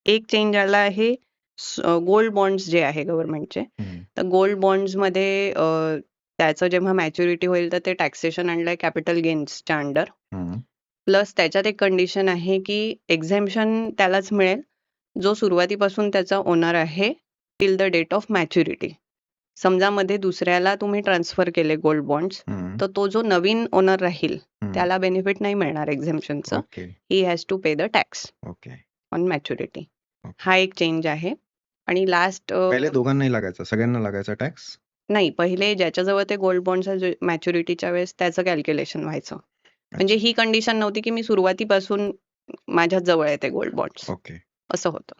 एक चेंज आला आहे गोल्ड बॉन्ड्स जे आहे गव्हर्नमेंटचे. हं, तर गोल्ड बॉन्ड्समध्ये त्याचं जेव्हा मॅच्युरिटी होईल तर ते टॅक्सेशन आणलंय कॅपिटल गेन्सच्या अंडर. हं. प्लस त्याच्यात एक कंडिशन आहे की एक्झेम्पशन त्यालाच मिळेल जो सुरुवातीपासून त्याचा ओनर आहे till the date of maturity. समजा मध्ये दुसऱ्याला तुम्ही ट्रान्सफर केले गोल्ड बॉन्ड्स हं. तर तो जो नवीन ओनर राहील हं. त्याला बेनिफिट नाही मिळणार एक्झेम्पशनचं. Okay. He has to pay the tax okay. On maturity. Okay. हा एक चेंज आहे. आणि लास्ट पहिले दोघांनाही लागायचा, सगळ्यांना लागायचा टॅक्स? नाही, पहिले ज्याच्याजवळ ते गोल्ड बॉन्ड्स मॅच्युरिटीच्या वेळेस त्याचं कॅल्क्युलेशन व्हायचं. म्हणजे अच्छा. ही कंडिशन नव्हती की मी सुरुवातीपासून माझ्या जवळ आहे ते गोल्ड बॉन्ड्स ओके. असं होतं.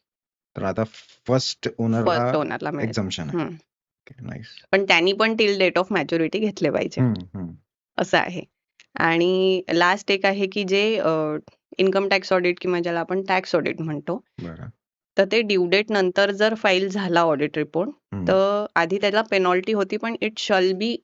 तर आता फर्स्ट ओनरला फर्स्ट ओनरला मिळेल. एक्झम्पशन आहे. हम्म. Okay, nice. पण त्यांनी पण टिल डेट ऑफ मॅच्युरिटी घेतले पाहिजे हं, हं. असं आहे. आणि लास्ट एक आहे की जे इन्कम टॅक्स ऑडिट किंवा ज्याला आपण टॅक्स ऑडिट म्हणतो बरं. तर ते ड्यू डेट नंतर जर फाईल झाला ऑडिट रिपोर्ट हं. तर आधी त्याला पेनॉल्टी होती पण इट शल बी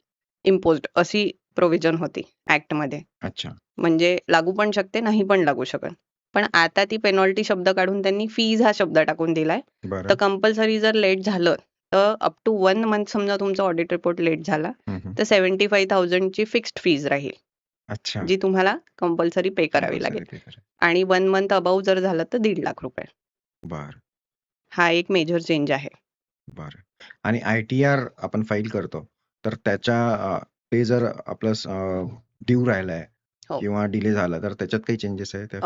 इम्पोज्ड अशी प्रोव्हिजन होती ऍक्टमध्ये. अच्छा. म्हणजे लागू पण शकते नाही पण लागू शकत. पण आता ती पेनॉल्टी शब्द काढून त्यांनी फीज हा शब्द टाकून दिलाय. तर बरं. कंपल्सरी जर लेट झालं तर अप टू 1 मंथ समजा तुमचा ऑडिट रिपोर्ट लेट झाला हं, हं. तर 75,000 ची फिक्स्ड फीज राहील अच्छा. जी तुम्हाला कंपल्सरी पे करावी लागेल. कंपल्सरी पे करा. आणि 1 मंथ अबाव जर झालं तर 1.5 लाख रुपये. बरं, हा एक मेजर चेंज आहे. बरं. आणि ITR आपण फाईल करतो, तर त्याच्या ते जर आपलं ड्यू राहिलाय हो. किंवा डिले झाला, तर त्याच्यात काही चेंजेस आहे?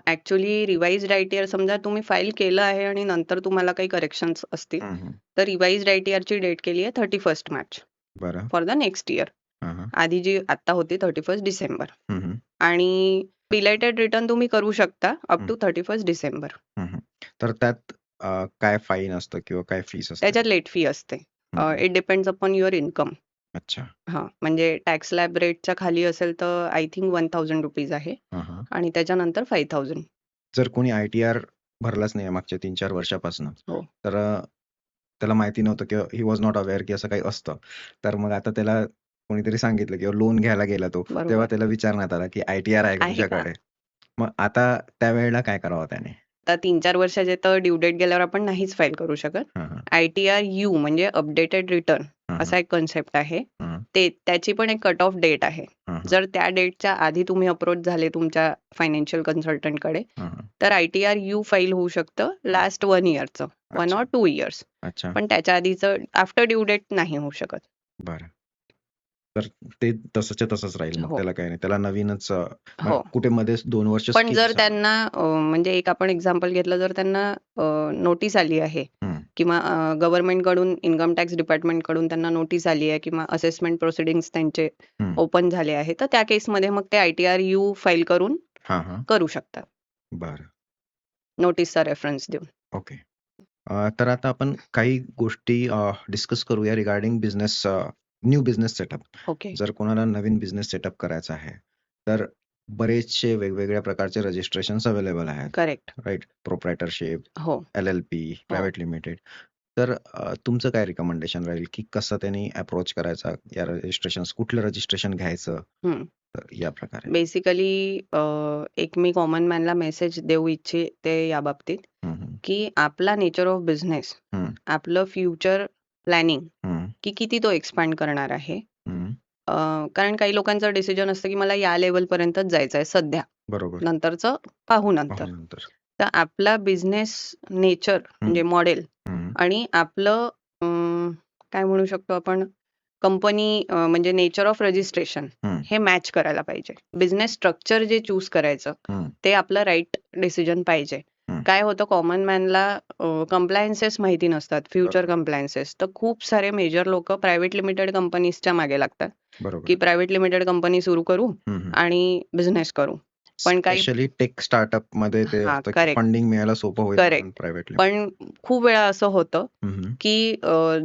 ऍक्च्युली रिवाइज्ड ITR समजा तुम्ही फाईल केलं आहे आणि नंतर तुम्हाला काही करेक्शन्स असतील हं, हं. तर रिवाइज्ड ITR ची डेट केली आहे 31 मार्च बरं. For the next year. हां, हां. आधी जी आता होती 31 डिसेंबर. हं, हं. आणि बिलेटेड रिटर्न तुम्ही करू शकता अप हं. टू 31 डिसेंबर. हं, हं. तर त्यात काय फाईन असतं किंवा काय फीस असते? त्याच्यात लेट फी असते. हं, हं. It depends upon your income. अच्छा. हां, म्हणजे टॅक्स स्लॅब रेटच्या खाली असेल तर आय थिंक ₹1,000 आहे हां, हां. आणि त्याच्यानंतर 5,000. जर कोणी ITR भरलाच नाही मागच्या 3-4 वर्षापासून, हो. तर त्याला माहिती नव्हतं किंवा ही वॉज नॉट अवेअर की असं काही असतं. तर मग आता त्याला कोणीतरी सांगितलं किंवा लोन घ्यायला गेला तो, तेव्हा बरोबर. त्याला विचारण्यात आलं की ITR आहे का आहे का? तुझ्याकडे? मग आता त्यावेळेला काय करावं त्याने? आता 3-4 वर्षाचे तर ड्यू डेट गेल्यावर आपण नाहीच फाईल करू शकत. हां, हां. ITR यू म्हणजे अपडेटेड रिटर्न हां, असा एक कन्सेप्ट आहे. हां. त्याची पण एक कट ऑफ डेट आहे. हां, हां. जर त्या डेटच्या आधी तुम्ही अप्रोच झाले तुमच्या फायनान्शियल कन्सल्टंटकडे हां, हां. तर ITR यू फाईल होऊ शकतं लास्ट 1 इयरचं 1 अच्छा. Or 2 years. अच्छा. पण त्याच्या आधीचं आफ्टर ड्यू डेट नाही होऊ शकत. बरं. तर ते तसंच्या तसंच राहील मग हो. त्याला काही नाही. त्याला नवीनच हो. कुठे मध्ये 2 वर्ष पण skip जर झालं. त्यांना म्हणजे एक आपण एक्झाम्पल घेतलं जर त्यांना नोटीस आली आहे हं. किंवा गव्हर्नमेंट कडून इन्कम टॅक्स डिपार्टमेंट कडून त्यांना नोटीस आली आहे किंवा असेसमेंट प्रोसिडिंग्स त्यांचे हं. ओपन झाले आहे तर त्या केसमध्ये मग ते ITR यू फाईल करून हां, हां. करू शकतात बरं. नोटीसचा रेफरन्स देऊन. ओके. तर आता आपण काही गोष्टी डिस्कस करूया regarding new business setup. Okay. जर कोणाला नवीन बिझनेस सेटअप करायचा आहे, तर बरेचसे वेगवेगळ्या प्रकारचे रजिस्ट्रेशन्स अवेलेबल आहेत. करेक्ट. राइट? प्रोप्रायटरशिप, हो. LLP, private limited. तर तुमचं काय रिकमेंडेशन राहील की कसं त्यांनी अप्रोच करायचा या रजिस्ट्रेशन्स, कुठलं रजिस्ट्रेशन घ्यायचं? हम्म. तर या प्रकारे. बेसिकली एक मी कॉमन मॅनला मेसेज देऊ इच्छिते या बाबतीत हं, हं. की आपला नेचर ऑफ बिझनेस हं, आपलं फ्युचर प्लॅनिंग हं, की किती तो एक्सपांड करणार आहे. हं. कारण काही लोकांचं डिसिजन असतं की मला या लेवल पर्यंतच जायचं आहे सध्या, बरोबर. नंतरचं पाहू नंतर. पाहू नंतर. तर आपला बिझनेस नेचर म्हणजे मॉडेल हं, आणि आपलं काय म्हणू शकतो आपण कंपनी म्हणजे नेचर ऑफ रजिस्ट्रेशन हं, हे मॅच करायला पाहिजे. बिझनेस स्ट्रक्चर जे चूज करायचं हं, ते आपलं राईट डिसिजन पाहिजे. हं. काय होतं कॉमन मॅनला कंप्लायन्सेस माहिती नसतात, फ्युचर बरोबर. कंप्लायन्सेस. तर खूप सारे मेजर लोकं प्रायव्हेट लिमिटेड कंपनीजच्या मागे लागतात, की बरोबर. प्रायव्हेट लिमिटेड कंपनी सुरू करू हं, हं. आणि बिझनेस करू. पण काही स्पेशली टेक स्टार्टअपमध्ये ते हां, असतं की करेक्ट, फंडिंग मिळायला सोपं होईल म्हणून करेक्ट. Private limited. पण खूप वेळा असं होतं, हं, हं. की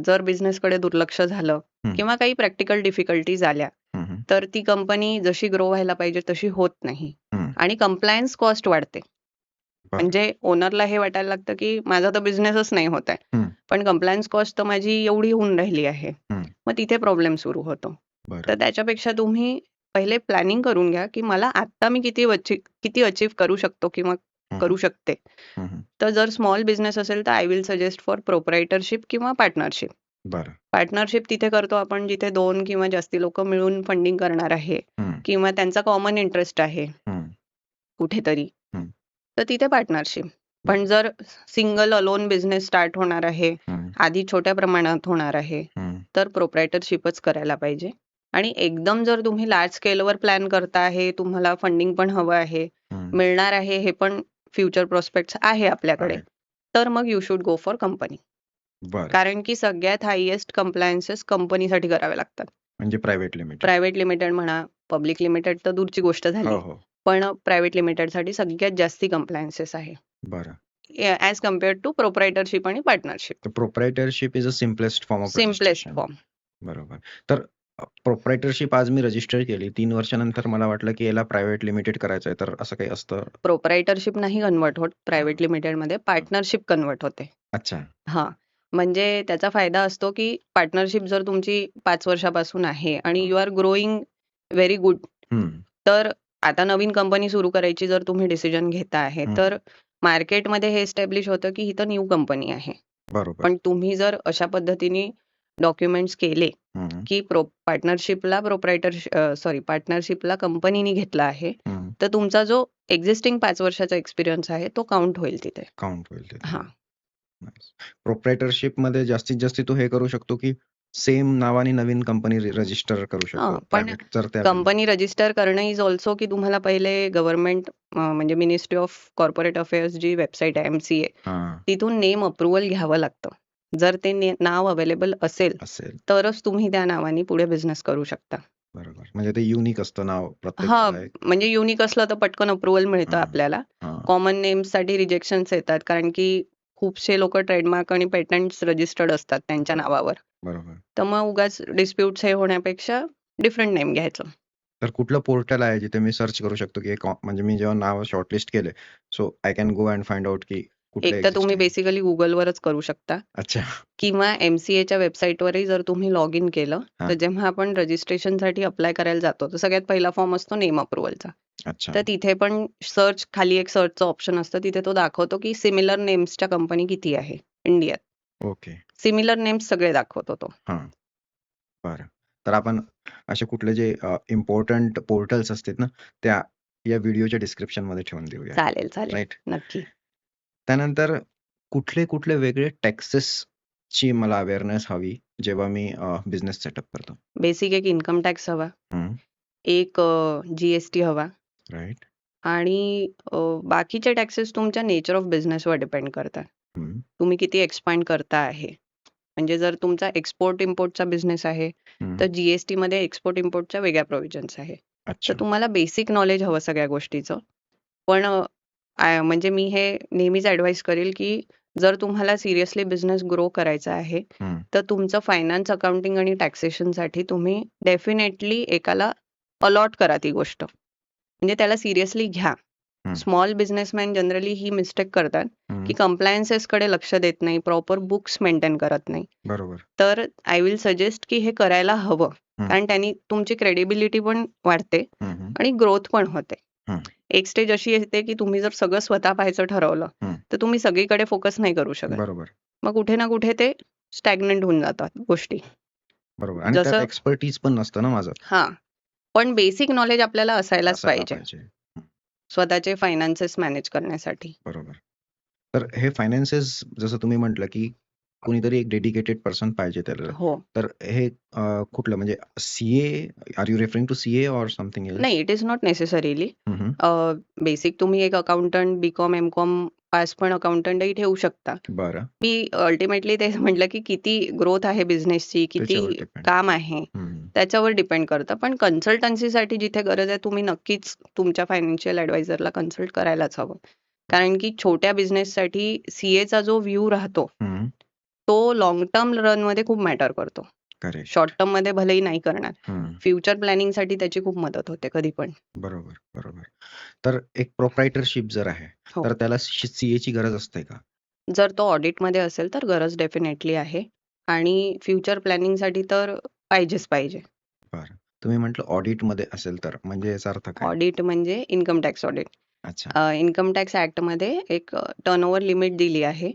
जर बिझनेसकडे दुर्लक्ष झालं हं. किंवा काही प्रॅक्टिकल डिफिकल्टीज आल्या, हं, हं. तर ती कंपनी जशी ग्रो व्हायला पाहिजे तशी होत नाही हं. आणि कंप्लायन्स कॉस्ट वाढते. बरं. म्हणजे ओनरला हे वाटायला लागतं, की माझा तर बिझनेसच नाही होत आहे. हं. पण कंप्लायन्स कॉस्ट तर माझी एवढी होऊन राहिली आहे. हं. मग तिथे प्रॉब्लेम सुरू होतो. बरं. तर त्याच्यापेक्षा तुम्ही पहिले प्लॅनिंग करून घ्या, की मला आत्ता मी किती अचीव्ह करू शकतो किंवा हं, करू हं. शकते. हं, हं. तर जर स्मॉल बिझनेस असेल तर आय विल सजेस्ट फॉर प्रोप्रायटरशिप किंवा पार्टनरशिप. बरं. पार्टनरशिप तिथे करतो आपण जिथे 2 किंवा जास्ती लोकं मिळून फंडिंग करणार आहे हं. किंवा त्यांचा कॉमन इंटरेस्ट आहे हं. कुठेतरी. हं. तर तिथे पार्टनरशिप. पण बरं. जर सिंगल अलोन बिझनेस स्टार्ट होणार आहे, हं. आधी छोट्या प्रमाणात होणार आहे, हं. तर प्रोप्रायटरशिपच करायला पाहिजे. आणि एकदम जर तुम्ही लार्ज स्केलवर प्लॅन करता आहे, तुम्हाला फंडिंग पण हवं आहे, हं. मिळणार आहे हे पण फ्युचर प्रॉस्पेक्ट्स आहे आपल्याकडे, आहे. तर मग you should go for company. बरं. कारण की सगळ्यात हायेस्ट कंप्लायन्सेस कंपनीसाठी करावे लागतात. म्हणजे प्रायव्हेट लिमिटेड. प्रायव्हेट लिमिटेड म्हणा, पब्लिक लिमिटेड तर दूरची गोष्ट हो, झाली. हो. पण प्रायव्हेट लिमिटेडसाठी सगळ्यात जास्ती कंप्लायन्सेस आहे. बरं. ॲज कंपेअर्ड टू प्रोप्रायटरशिप आणि पार्टनरशिप. तर proprietorship is a simplest form of simplest registration. Form. बरोबर. तर प्रोप्रायटरशिप आज मी रजिस्टर केली. 3 वर्षानंतर मला वाटलं की याला प्रायव्हेट लिमिटेड करायचंय. तर असं काही असतं? प्रोप्रायटरशिप नाही कन्व्हर्ट होत हां. प्रायव्हेट लिमिटेडमध्ये, पार्टनरशिप कन्व्हर्ट होते. अच्छा. हां. म्हणजे त्याचा फायदा असतो, की पार्टनरशिप जर तुमची 5 वर्षापासून आहे आणि हां. You are growing very good, हं. तर आता नवीन कंपनी सुरू करायची जर तुम्ही डिसिजन घेता आहे, हं. तर मार्केटमध्ये हे एस्टॅब्लिश होतं, की ही तर न्यू कंपनी आहे. बरोबर. पण तुम्ही जर अशा पद्धतीने डॉक्युमेंट्स केले, हं, हं. की पार्टनरशिपला कंपनीने घेतला आहे, हं. तर तुमचा जो एक्झिस्टिंग 5 वर्षाचा एक्सपिरियन्स आहे, तो काउंट होईल तिथे. काउंट होईल तिथे. हां. नाईस. प्रोप्रायटरशिपमध्ये जास्तीत जास्त तो हे करू शकतो, की सेम नावाने नवीन कंपनी रजिस्टर करू शकतो. हां, पण प्रायव्हेट जर त्या कंपनी रजिस्टर करणं इज अल्सो की तुम्हाला पहिले गव्हर्नमेंट म्हणजे मिनिस्ट्री ऑफ कॉर्पोरेट अफेअर्स जी वेबसाईट आहे MCA, हां. तिथून नेम अप्रूव्हल घ्यावं लागतं. जर ते नाव अवेलेबल असेल, असेल. तरच तुम्ही त्या नावाने पुढे बिझनेस करू शकता. बरोबर. म्हणजे ते युनिक असतं नाव हां, प्रत्येकाला एक. म्हणजे युनिक असलं तर पटकन अप्रूव्हल मिळतं हां. आपल्याला. हां. कॉमन नेम्ससाठी रिजेक्शन्स येतात कारण की खूपसे लोकं ट्रेडमार्क आणि पेटंट्स रजिस्टर्ड असतात त्यांच्या बरोबर. नावावर. बरोबर. तर मग उगाच डिस्प्यूट्स हे होण्यापेक्षा डिफरंट नेम घ्यायचं. तर कुठलं पोर्टल आहे जिथे मी सर्च करू शकतो, की म्हणजे मी जेव्हा नाव शॉर्टलिस्ट केले, so I can go and find out की कुठले एक तर तुम्ही एक्झिस्टिंग. बेसिकली Googleवरच करू शकता अच्छा. किंवा MCAच्या वेबसाईटवरही जर तुम्ही लॉग इन केलं, तर हां. जेव्हा आपण रजिस्ट्रेशनसाठी अप्लाय करायला जातो, तर सगळ्यात पहिला फॉर्म असतो नेम अप्रूव्हलचा. अच्छा. तर तिथे पण खाली एक सर्चचं ऑप्शन असतं. तिथे तो दाखवतो, की सिमिलर नेम्सच्या कंपनी किती आहे इंडियात. ओके. सिमिलर नेम्स सगळे दाखवतो तो. हां. बरं. तर आपण असे कुठले जे इम्पोर्टंट पोर्टल्स असतात ना, त्या या व्हिडिओच्या डिस्क्रिप्शनमध्ये ठेवून देऊया. चालेल, चालेल. राइट? नक्की. त्यानंतर कुठले वेगळे टॅक्सेसची मला अवेअरनेस हवी, जेव्हा मी बिझनेस सेटअप करतो? बेसिक एक इन्कम टॅक्स हवा. हं. एक GST हवा राइट. आणि बाकीचे टॅक्सेस तुमच्या नेचर ऑफ बिझनेसवर डिपेंड करतात. हं. तुम्ही किती एक्सपांड करता आहे. म्हणजे जर तुमचा एक्सपोर्ट-इम्पोर्टचा बिझनेस आहे, हं. तर GSTमध्ये एक्सपोर्ट-इम्पोर्टच्या वेगळ्या प्रोव्हिजन्स आहे. तर अच्छा. तुम्हाला बेसिक नॉलेज हवं सगळ्या गोष्टीचं. पण म्हणजे मी हे नेहमीच ॲडवाईस करेल, की जर तुम्हाला सिरियसली बिझनेस ग्रो करायचा आहे, हं. तर तुमचं फायनान्स, अकाउंटिंग आणि टॅक्सेशनसाठी तुम्ही डेफिनेटली एकाला अलॉट करा ती गोष्ट. म्हणजे त्याला सिरियसली घ्या. हं. स्मॉल बिझनेसमॅन जनरली ही मिस्टेक करतात, की हं. कंप्लायन्सेसकडे लक्ष देत नाही, प्रॉपर बुक्स मेंटेन करत नाही. बरोबर. तर आय विल सजेस्ट की हे करायला हवं. हं. कारण त्यांनी तुमची क्रेडिबिलिटी पण वाढते हं, हं. आणि ग्रोथ पण होते. हं. एक स्टेज अशी येते, की तुम्ही जर सगळं स्वतः पाहायचं ठरवलं, हं. तर तुम्ही सगळीकडे फोकस नाही करू शकत. बरोबर. मग कुठे ना कुठे ते स्टॅग्नंट होऊन जातात गोष्टी. बरोबर. आणि त्यात जसं एक्सपर्टीज पण नसतं ना माझं. हां. पण बेसिक नॉलेज आपल्याला असायलाच असायला पाहिजे. पाहिजे. हं. स्वतःचे फायनान्सेस मॅनेज करण्यासाठी. बरोबर. तर हे फायनान्सेस जसं तुम्ही म्हटलं, की कुणीतरी एक डेडिकेटेड पर्सन पाहिजे त्याला. हो. तर हे कुठलं म्हणजे CA, are you referring to CA or something else? नाही, it is not necessarily. Hmm. Basic तुम्ही एक अकाउंटंट, बीकॉम, एमकॉम पास पण अकाउंटंटही ठेवू शकता. बरं, मी अल्टिमेटली तेच म्हटलं, की किती ग्रोथ आहे बिझनेसची, किती त्याच्यावर डिपेंड. काम आहे, त्याच्यावर डिपेंड करतं. पण कन्सल्टन्सीसाठी जिथे गरज आहे, तुम्ही नक्कीच तुमच्या फायनान्शियल ॲडवायझरला कन्सल्ट करायलाच हवं. कारण की छोट्या बिझनेससाठी सीएचा जो व्ह्यू राहतो, तो लाँग टर्म रनमध्ये खूप मॅटर करतो. करेक्ट. शॉर्ट टर्ममध्ये भलेही नाही करणार. फ्युचर प्लॅनिंगसाठी त्याची खूप मदत होते कधी पण. बरोबर, बरोबर. तर एक प्रोप्रायटरशिप जर आहे, हो. तर त्याला सीएची गरज असते का? जर तो ऑडिटमध्ये असेल तर गरज डेफिनेटली आहे आणि फ्युचर प्लॅनिंगसाठी तर पाहिजेच पाहिजे. बरं. तुम्ही म्हटलं ऑडिटमध्ये असेल तर, म्हणजे याचा अर्थ काय? ऑडिट म्हणजे इन्कम टॅक्स ऑडिट. अच्छा. इन्कम टॅक्स ॲक्टमध्ये एक टर्नओव्हर लिमिट दिली आहे.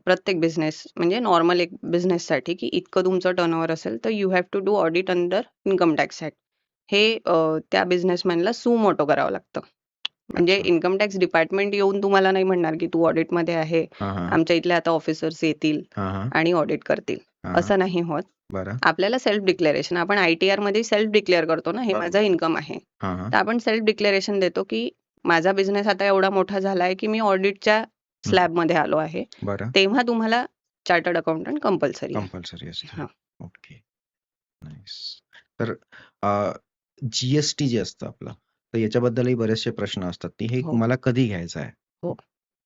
प्रत्येक बिझनेस म्हणजे नॉर्मल एक बिझनेससाठी, की इतकं तुमचं टर्नओव्हर असेल तर you have to do audit under income tax act. हे त्या बिझनेसमॅनला सुमोटो करावं लागतं. म्हणजे अच्छा. इन्कम टॅक्स डिपार्टमेंट येऊन तुम्हाला नाही म्हणणार, की तू ऑडिटमध्ये आहे. आमच्या इथले आता ऑफिसर्स येतील आणि ऑडिट करतील. असं नाही होत. बरं. आपल्याला सेल्फ डिक्लेरेशन, आपण ITR मध्ये सेल्फ डिक्लेअर करतो ना, हे बरोबर. माझं इन्कम आहे. तर आपण सेल्फ डिक्लेरेशन देतो, की माझा बिझनेस आता एवढा मोठा झालाय, की मी ऑडिटच्या स्लॅबमध्ये आलो आहे. बरं. तेव्हा तुम्हाला चार्टर्ड अकाउंटंट कंपल्सरी आहे. कंपल्सरी असते. हां. ओके. नाईस. तर जीएसटी जे असतं आपलं, तर याच्याबद्दलही बरेचसे प्रश्न असतात, की हे हो. मला कधी घ्यायचं आहे? हो.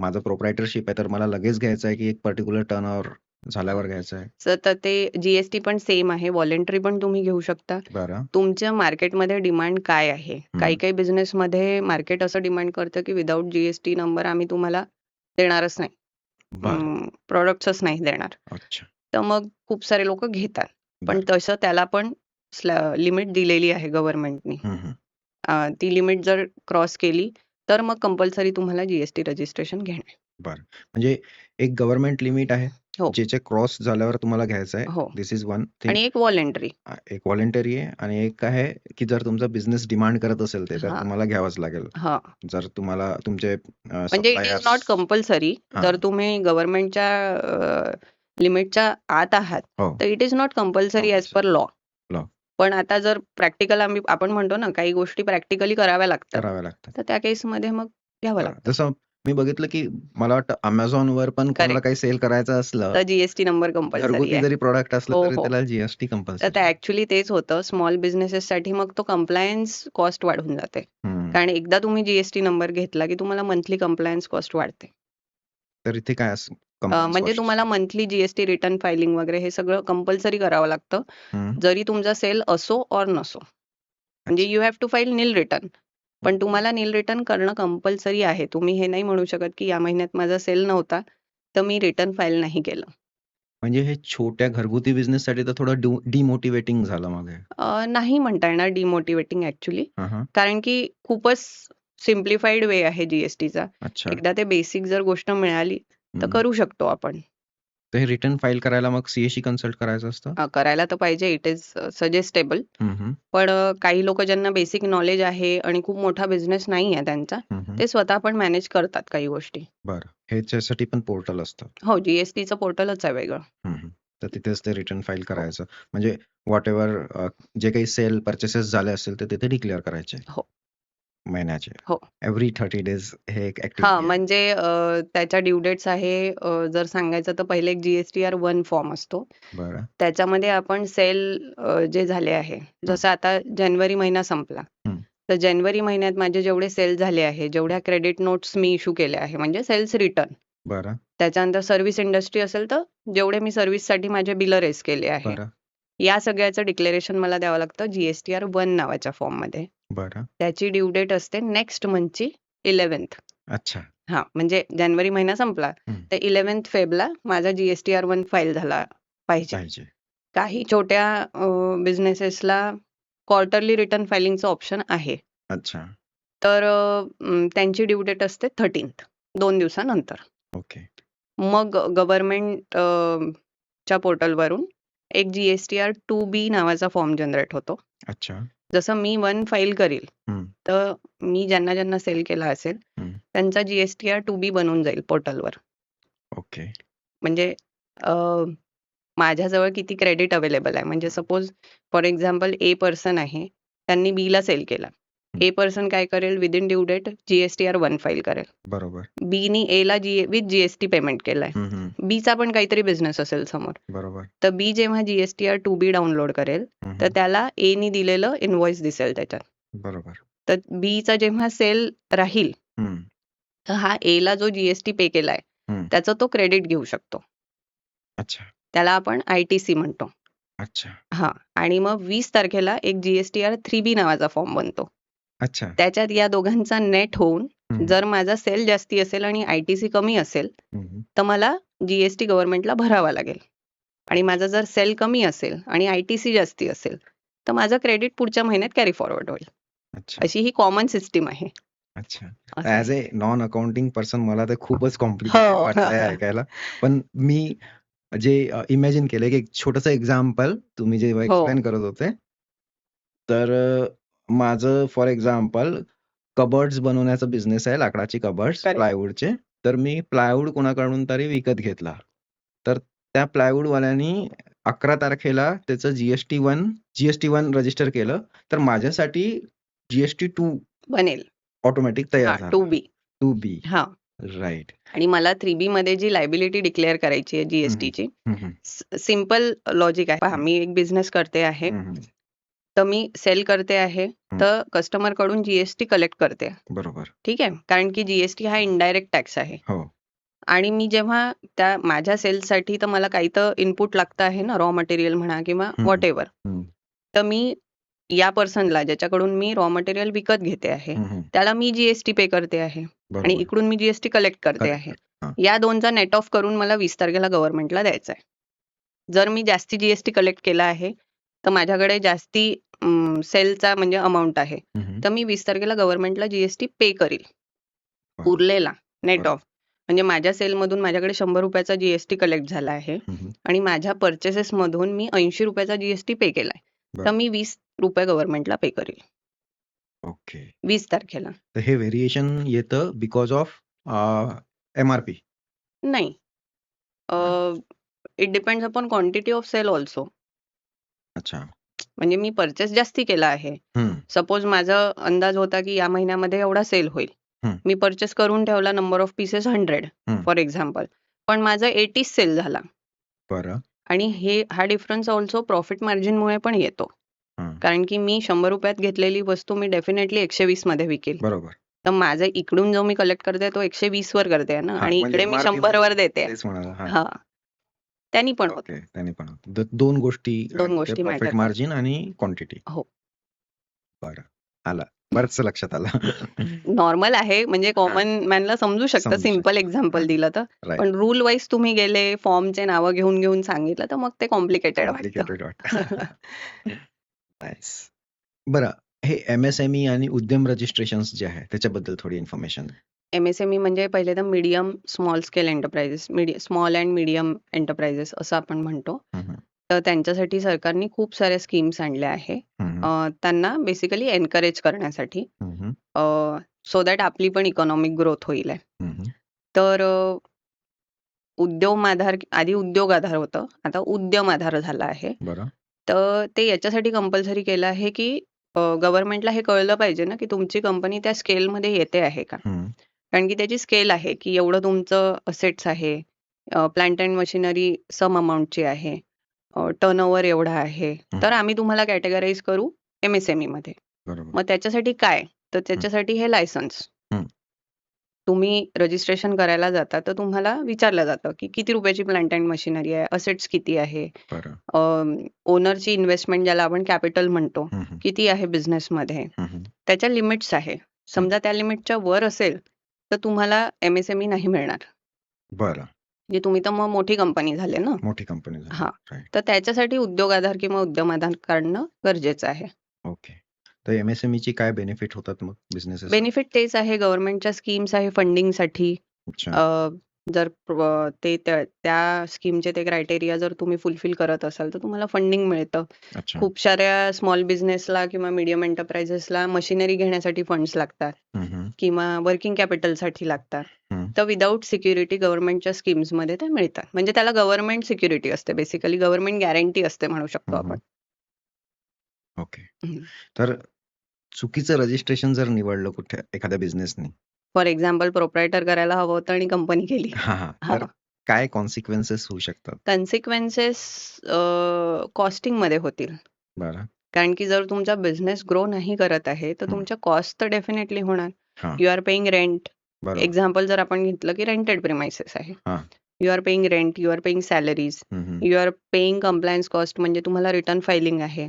माझं प्रोप्रायटरशिप आहे, तर मला लगेच घ्यायचं आहे, की एक पर्टिक्युलर टर्नओव्हर झाल्यावर घ्यायचं आहे? तर ते जीएसटी पण सेम आहे. व्हॉलंटरी पण तुम्ही घेऊ शकता. बरं. तुमच्या मार्केटमध्ये डिमांड काय आहे? काही काही बिझनेसमध्ये मार्केट असं डिमांड करतं, की विदाऊट जीएसटी नंबर आम्ही तुम्हाला देणारच नाही. बरं. प्रॉडक्ट्सच नाही देणार. अच्छा. तर मग खूप सारे लोकं घेतात. पण बरं. तसं त्याला पण लिमिट दिलेली आहे गव्हर्नमेंटनी. ती लिमिट जर क्रॉस केली, तर मग कंपल्सरी तुम्हाला जीएसटी रजिस्ट्रेशन घेणं. बरं. म्हणजे एक गव्हर्नमेंट लिमिट आहे, हो. ज्याचे क्रॉस झाल्यावर तुम्हाला घ्यायचं आहे. हो. This is one thing. आणि एक व्हॉलंटरी. एक व्हॉलंटरी आहे आणि एक आहे, की जर तुमचा बिझनेस डिमांड करत असेल ते, तर हां. तुम्हाला घ्यावंच लागेल. हां. जर तुम्हाला तुमचे म्हणजे इट इज नॉट कंपल्सरी. हां. जर तुम्ही गव्हर्नमेंटच्या लिमिटच्या आत आहात, हो. तर it is not compulsory as per law. Law. पण आता जर प्रॅक्टिकल आपण म्हणतो ना, काही गोष्टी प्रॅक्टिकली कराव्या लागतात. तर त्या केसमध्ये मग घ्यावं लागतं. जसं मी बघितलं, की मला वाटतं Amazonवर पण कोणाला काही सेल करायचं असलं, तर जीएसटी नंबर कंपल्सरी घरगुती आहे. जरी प्रॉडक्ट असलं हो, तरी हो. त्याला जीएसटी तर कंपल्सरी. ते ॲक्चुअली तेच होतं. स्मॉल बिझनेसेससाठी मग तो कंप्लायन्स कॉस्ट वाढून जाते. कारण एकदा तुम्ही जीएसटी नंबर घेतला, की तुम्हाला मंथली कंप्लायन्स कॉस्ट वाढते. तर इथे काय असं म्हणजे तुम्हाला मंथली जीएसटी रिटर्न फायलिंग वगैरे हे सगळं कंपल्सरी करावं लागतं. जरी तुमचा सेल असो ऑर नसो. म्हणजे you have to file nil return. पण तुम्हाला निल रिटर्न करणं कंपल्सरी आहे. तुम्ही हे नाही म्हणू शकत, की या महिन्यात माझा सेल नव्हता, तर मी रिटर्न फाईल नाही केलं. म्हणजे हे छोट्या घरगुती बिझनेससाठी तर थोडं डिमोटिवेटिंग झालं मागे. नाही म्हणता येणार डिमोटिवेटिंग ॲक्चुअली. कारण की खूपच सिम्प्लिफाईड वे आहे जीएसटीचा. अच्छा. एकदा ते बेसिक जर गोष्ट मिळाली, तर करू शकतो आपण. तर हे रिटर्न फाईल करायला मग सीएशी कन्सल्ट करायचं असतं? करायला तर पाहिजे. It is suggestible. पण काही लोकं ज्यांना बेसिक नॉलेज आहे आणि खूप मोठा बिझनेस नाही आहे त्यांचा, ते स्वतः पण मॅनेज करतात काही गोष्टी. बरं. ह्याच्यासाठी पण पोर्टल असतं? हो, जीएसटीचं पोर्टलच आहे वेगळं. तर तिथेच ते रिटर्न फाईल करायचं. म्हणजे व्हॉटएव्हर जे काही सेल पर्चेसेस झाले असतील ते तिथे डिक्लेअर करायचे. हो. महिन्याचे. हो. एव्हरी 30 डेज हे एक ॲक्टिव्हिटी हां, आहे. म्हणजे त्याच्या ड्यू डेट्स आहे. जर सांगायचं तर पहिले एक जीएसटीआर 1 फॉर्म असतो. बरं. त्याच्यामध्ये आपण सेल जे झाले आहे, जसं आता जानेवारी महिना संपला. तर जानेवारी महिन्यात माझे जेवढे सेल झाले आहे, जेवढ्या क्रेडिट नोट्स मी इश्यू केल्या आहे, म्हणजे सेल्स रिटर्न. बरं. त्याच्यानंतर सर्व्हिस इंडस्ट्री असेल तर जेवढे मी सर्व्हिससाठी माझे बिलं रेज केले आहे. बरं. या सगळ्याचं डिक्लेरेशन मला द्यावं लागतं जीएसटीआर 1 नावाच्या फॉर्ममध्ये. बरं. त्याची ड्यू डेट असते नेक्स्ट मंथची 11th. अच्छा. हां, म्हणजे जानेवारी महिना संपला, तर 11th फेबला माझा जीएसटीआर 1 फाईल झाला पाहिजे. काही छोट्या बिझनेसेसला क्वार्टरली रिटर्न फायलिंगचं ऑप्शन आहे. अच्छा. तर त्यांची ड्यू डेट असते 13th 2 दिवसानंतर. ओके. मग गव्हर्नमेंट च्या पोर्टलवरून एक जीएसटीआर 2B नावाचा फॉर्म जनरेट होतो. अच्छा. जसं मी 1 फाईल करील, तर मी ज्यांना सेल केला असेल, त्यांचा जीएसटीआर 2B बनून जाईल पोर्टलवर. ओके. म्हणजे अ, माझ्याजवळ किती क्रेडिट अवेलेबल आहे. म्हणजे suppose for example a person आहे, त्यांनी बीला सेल केला. हं. ए पर्सन काय करेल within due date GSTR 1 file करेल. बरोबर. बीनी एला विथ GST पेमेंट केलाय. हं, हं. बीचा पण काहीतरी बिझनेस असेल समोर. बरोबर. तर बी जेव्हा GSTR 2B डाउनलोड करेल, हं, तर हं. त्याला एनी दिलेलं इनव्हॉइस दिसेल त्याच्यात. बरोबर. तर बीचा जेव्हा सेल राहील, हं, तर हा एला जो GST पे केलाय, हं. त्याचं तो क्रेडिट घेऊ शकतो. अच्छा, त्याला आपण ITC म्हणतो. अच्छा, हां. आणि मग 20 तारखेला एक GSTR 3B नावाचा फॉर्म बनतो. अच्छा. त्याच्यात या दोघांचा नेट होऊन हं, जर माझा सेल जास्ती असेल आणि ITC कमी असेल, हं, हं. तर मला GST गव्हर्नमेंटला भरावा लागेल. आणि माझा जर सेल कमी असेल आणि ITC जास्ती असेल, तर माझं क्रेडिट पुढच्या महिन्यात कॅरी फॉरवर्ड होईल. अच्छा, अशी ही कॉमन सिस्टम आहे. अच्छा. असं ॲज आहे. ए नॉन अकाउंटिंग पर्सन मला ते खूपच कॉम्प्लिकेटेड हो. वाटतंय ऐकायला. पण मी जे इमॅजिन केलंय की एक छोटंसं एक्झाम्पल तुम्ही जेव्हा हो. एक्सप्लेन करत होते, तर माझं फॉर एक्झाम्पल कबर्ड्स बनवण्याचा बिझनेस आहे, लाकडाची कबर्ड्स, करेक्ट. प्लायवूडचे. तर मी प्लायवूड कोणाकडून तरी विकत घेतला. तर त्या प्लायवूडवाल्यांनी 11 तारखेला त्याचं GST1 रजिस्टर केलं. तर माझ्यासाठी GST2 बनेल. ऑटोमॅटिक तयार हां, झाला. 2B. 2B. हां. राइट. आणि मला 3B मध्ये जी लायबिलिटी डिक्लेअर करायची आहे हं, हं. GSTची, हं, हं. सिंपल लॉजिक आहे. पहा, हं. मी एक बिझनेस करते आहे. हं, हं. तर मी सेल करते आहे, हं. तर कस्टमरकडून GST कलेक्ट करते. बरोबर. ठीक आहे. कारण की GST हा इनडायरेक्ट टॅक्स आहे. हो. आणि मी जेव्हा त्या माझ्या सेल्ससाठी तर मला काही तर इनपुट लागतं आहे ना, रॉ मटेरियल म्हणा किंवा हं, व्हॉटएव्हर. हं. तर मी या पर्सनला ज्याच्याकडून मी रॉ मटेरियल विकत घेते आहे, हं, हं. त्याला मी GST पे करते आहे आणि बरोबर. इकडून मी GST कलेक्ट करते करेक्ट, आहे. करेक्ट. हां. या दोनचा नेट ऑफ करून मला 20 तारखेला गव्हर्नमेंटला द्यायचा आहे. जर मी जास्ती GST कलेक्ट केला आहे, तर माझ्याकडे जास्ती सेलचा म्हणजे अमाउंट आहे. हं, हं. तर मी 20 तारखेला गव्हर्नमेंटला GST पे करील. बरं, उरलेला नेट बरं. ऑफ. म्हणजे माझ्या सेलमधून माझ्याकडे ₹100 चा GST कलेक्ट झाला आहे हं, हं. आणि माझ्या पर्चेसेसमधून मी ₹80 चा GST पे केलाय. तर बरं. मी ₹20 गव्हर्नमेंटला पे करील ओके. 20 तारखेला. तर हे व्हेरिएशन येतं बिकॉज ऑफ एम-आर-पी. नाही. It depends upon quantity of sale also. अच्छा. म्हणजे मी पर्चेस जास्ती केला आहे. हं, सपोज माझा अंदाज होता की या महिन्यामध्ये एवढा सेल होईल. हं, मी पर्चेस करून ठेवला नंबर ऑफ पीसेस 100 हं. For example. पण माझा 80 सेल झाला. बरं. आणि हा डिफरन्स अल्सो प्रॉफिट मार्जिनमुळे पण येतो. हं. कारण की मी ₹100 घेतलेली वस्तू मी डेफिनेटली 120 मध्ये विकेल. बरोबर. तर माझा इकडून जो मी कलेक्ट करते तो 120 वर करते ना हां, आणि म्हणजे इकडे मी एम-आर-पी 100 वर देते. तेच म्हणाला. हां. हां. त्यांनी पण होतं. ओके. त्याने पण होतं. 2 गोष्टी 2 गोष्टी प्रॉफिट मॅटर मार्जिन आणि क्वांटिटी. हो. बरं. आलं. बरंचसं लक्षात आलं. नॉर्मल आहे म्हणजे हां. कॉमन मॅनला समजू शकतं समजू सिंपल शकतं. एक्झाम्पल हां. दिलं तर. राइट. पण रूल वाईज तुम्ही गेले, फॉर्मचे नावं घेऊन सांगितलं तर मग ते कॉम्प्लिकेटेड वाटतं. कॉम्प्लिकेटेड वाटतं. नाईस. बरं, हे एम-एस-एम-ई आणि उद्यम रजिस्ट्रेशन्स जे आहे त्याच्याबद्दल थोडी इन्फॉर्मेशन. MSME म्हणजे पहिले तर medium small scale enterprises, small and medium enterprises असं आपण म्हणतो. हं, हं. तर त्यांच्यासाठी सरकारने खूप साऱ्या स्कीम्स आणल्या आहे. हं, हं. त्यांना बेसिकली एन्करेज करण्यासाठी. हं, हं. सो दॅट आपली पण इकॉनॉमिक ग्रोथ होईल आहे. हं, हं. तर उद्यम आधार आधी उद्योग आधार होतं. आता उद्यम आधार झाला आहे. बरं. तर ते याच्यासाठी कंपल्सरी केलं आहे, की गव्हर्नमेंटला हे कळलं पाहिजे ना, की तुमची कंपनी त्या स्केलमध्ये येते आहे का? हं. कारण की त्याची स्केल आहे, की एवढं तुमचं असेट्स आहे. प्लांट अँड मशिनरी सम अमाउंटची आहे. टर्नओव्हर एवढा आहे. हं. तर आम्ही तुम्हाला कॅटेगराईज करू MSMEमध्ये. बरोबर. मग त्याच्यासाठी काय? तर हं. त्याच्यासाठी हे लायसन्स. हं. तुम्ही रजिस्ट्रेशन करायला जाता, तर तुम्हाला विचारलं जातं, की किती रुपयाची प्लांट अँड मशिनरी आहे, असेट्स किती आहे, बरं. ओनरची इन्व्हेस्टमेंट ज्याला आपण कॅपिटल म्हणतो, हं, हं. किती आहे बिझनेसमध्ये. हं, हं. त्याच्या लिमिट्स आहे. समजा त्या लिमिटच्या वर असेल, तर तुम्हाला MSME नाही मिळणार. बरं. म्हणजे तुम्ही तर मग मोठी कंपनी झाले ना. मोठी कंपनी झाली. हां. राइट. तर त्याच्यासाठी उद्योग आधार किंवा उद्यम आधार काढणं गरजेचं आहे. ओके. तर एम-एस-एम-ईची काय बेनिफिट होतात मग बिझनेसेसला? बेनिफिट तेच आहे, गव्हर्नमेंटच्या स्कीम्स आहे फंडिंगसाठी. अच्छा. जर ते त्या स्कीमचे ते क्रायटेरिया जर तुम्ही फुलफिल करत असाल तर तुम्हाला फंडिंग मिळतं. अच्छा. खूप साऱ्या स्मॉल बिझनेसला किंवा मीडियम एंटरप्राइजेसला मशिनरी घेण्यासाठी फंड्स लागतात हम्म, किंवा वर्किंग कॅपिटलसाठी लागतात. हम्म. तर विदाऊट सिक्युरिटी गव्हर्नमेंटच्या स्कीम्समध्ये ते मिळतात. म्हणजे त्याला गव्हर्नमेंट सिक्युरिटी असते, बेसिकली गव्हर्नमेंट गॅरंटी असते म्हणू शकतो आपण. ओके. तर चुकीचं रजिस्ट्रेशन जर निवडलं कुठे एखाद्या बिझनेसने, फॉर एक्झाम्पल प्रोप्रायटर करायला हवं होतं आणि कंपनी केली. तर काय कॉन्सिक्वेन्सेस होऊ शकतात? कन्सिक्वेन्सेस कॉस्टिंगमध्ये होतील. बरं. कारण की जर तुमचा बिझनेस ग्रो नाही करत आहे तर तुमच्या कॉस्ट तर डेफिनेटली होणार. You are paying rent. बरोबर. एक्झाम्पल जर आपण घेतलं की रेंटेड प्रिमाइसेस आहे. You are paying rent, you are paying salaries, you are paying compliance cost म्हणजे तुम्हाला रिटर्न फायलिंग आहे.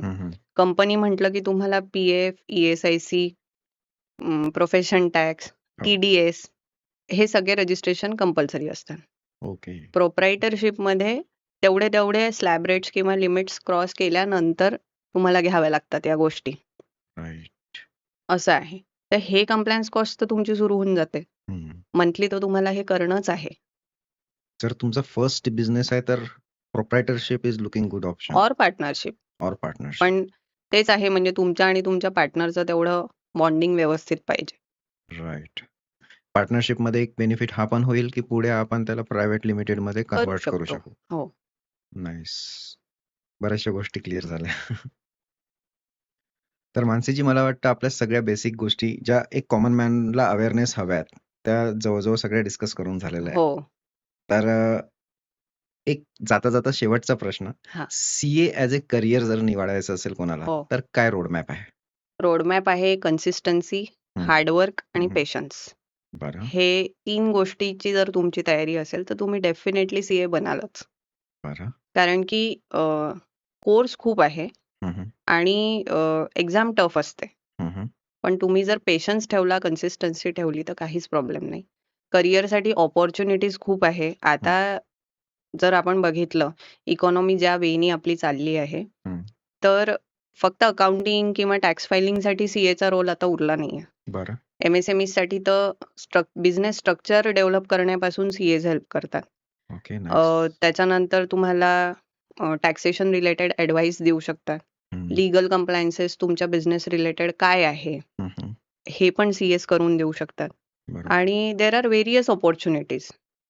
कंपनी म्हटलं की तुम्हाला PF, ESIC, profession tax, TDS हे सगळे रजिस्ट्रेशन कंपल्सरी असतात. ओके. प्रोप्रायटरशिपमध्ये तेवढे स्लॅब रेट्स किंवा लिमिट्स क्रॉस केल्यानंतर तुम्हाला घ्याव्या लागतात या गोष्टी. राईट. असं आहे. तर हे कंप्लायन्स कॉस्ट तर तुमची सुरू होऊन जाते. मंथली तर तुम्हाला हे करणंच आहे. जर तुमचा फर्स्ट बिझनेस आहे तर proprietorship is looking good option or partnership. Or partnership. पण तेच आहे म्हणजे तुमच्या आणि तुमच्या पार्टनरचं तेवढं बॉन्डिंग व्यवस्थित पाहिजे. राईट. पार्टनरशिप मध्ये एक बेनिफिट हा पण होईल की पुढे आपण त्याला प्रायव्हेट लिमिटेड मध्ये कन्वर्ट करू शकू. हो. नाईस. बऱ्याचशा गोष्टी क्लिअर झाल्या. तर मानसीजी, मला वाटतं आपल्या सगळ्या बेसिक गोष्टी ज्या एक कॉमन मॅनला अवेअरनेस हव्यात त्या जवळजवळ सगळ्या डिस्कस करून झालेल्या आहेत. हो. तर एक जाता शेवटचा प्रश्न, CA ऍज ए करिअर जर निवडायचं असेल कोणाला, तर काय रोडमॅप आहे? रोडमॅप आहे कन्सिस्टन्सी, हार्डवर्क आणि पेशन्स. बरं. हे 3 गोष्टीची जर तुमची तयारी असेल तर तुम्ही डेफिनेटली CA बनालच. बरं. कारण की कोर्स खूप आहे आणि एक्झाम टफ असते. पण तुम्ही जर पेशन्स ठेवला, कन्सिस्टन्सी ठेवली तर काहीच प्रॉब्लेम नाही. करिअरसाठी ऑपॉर्च्युनिटीज खूप आहे. आता जर आपण बघितलं इकॉनॉमी ज्या वेनी आपली चालली आहे, तर फक्त अकाउंटिंग किंवा टॅक्स फायलिंगसाठी CAचा रोल आता उरला नाहीये. बरं. MSME साठी तर बिझनेस स्ट्रक्चर डेव्हलप करण्यापासून CAs हेल्प करतात. ओके. नाईस. त्याच्यानंतर तुम्हाला टॅक्सेशन रिलेटेड ॲडवाइस देऊ शकतात. लीगल कंप्लायन्सेस तुमच्या बिझनेस रिलेटेड काय आहे हे पण CAs करून देऊ शकतात. बरोबर. आणि देर आर व्हेरियस ऑपॉर्च्युनिटीज.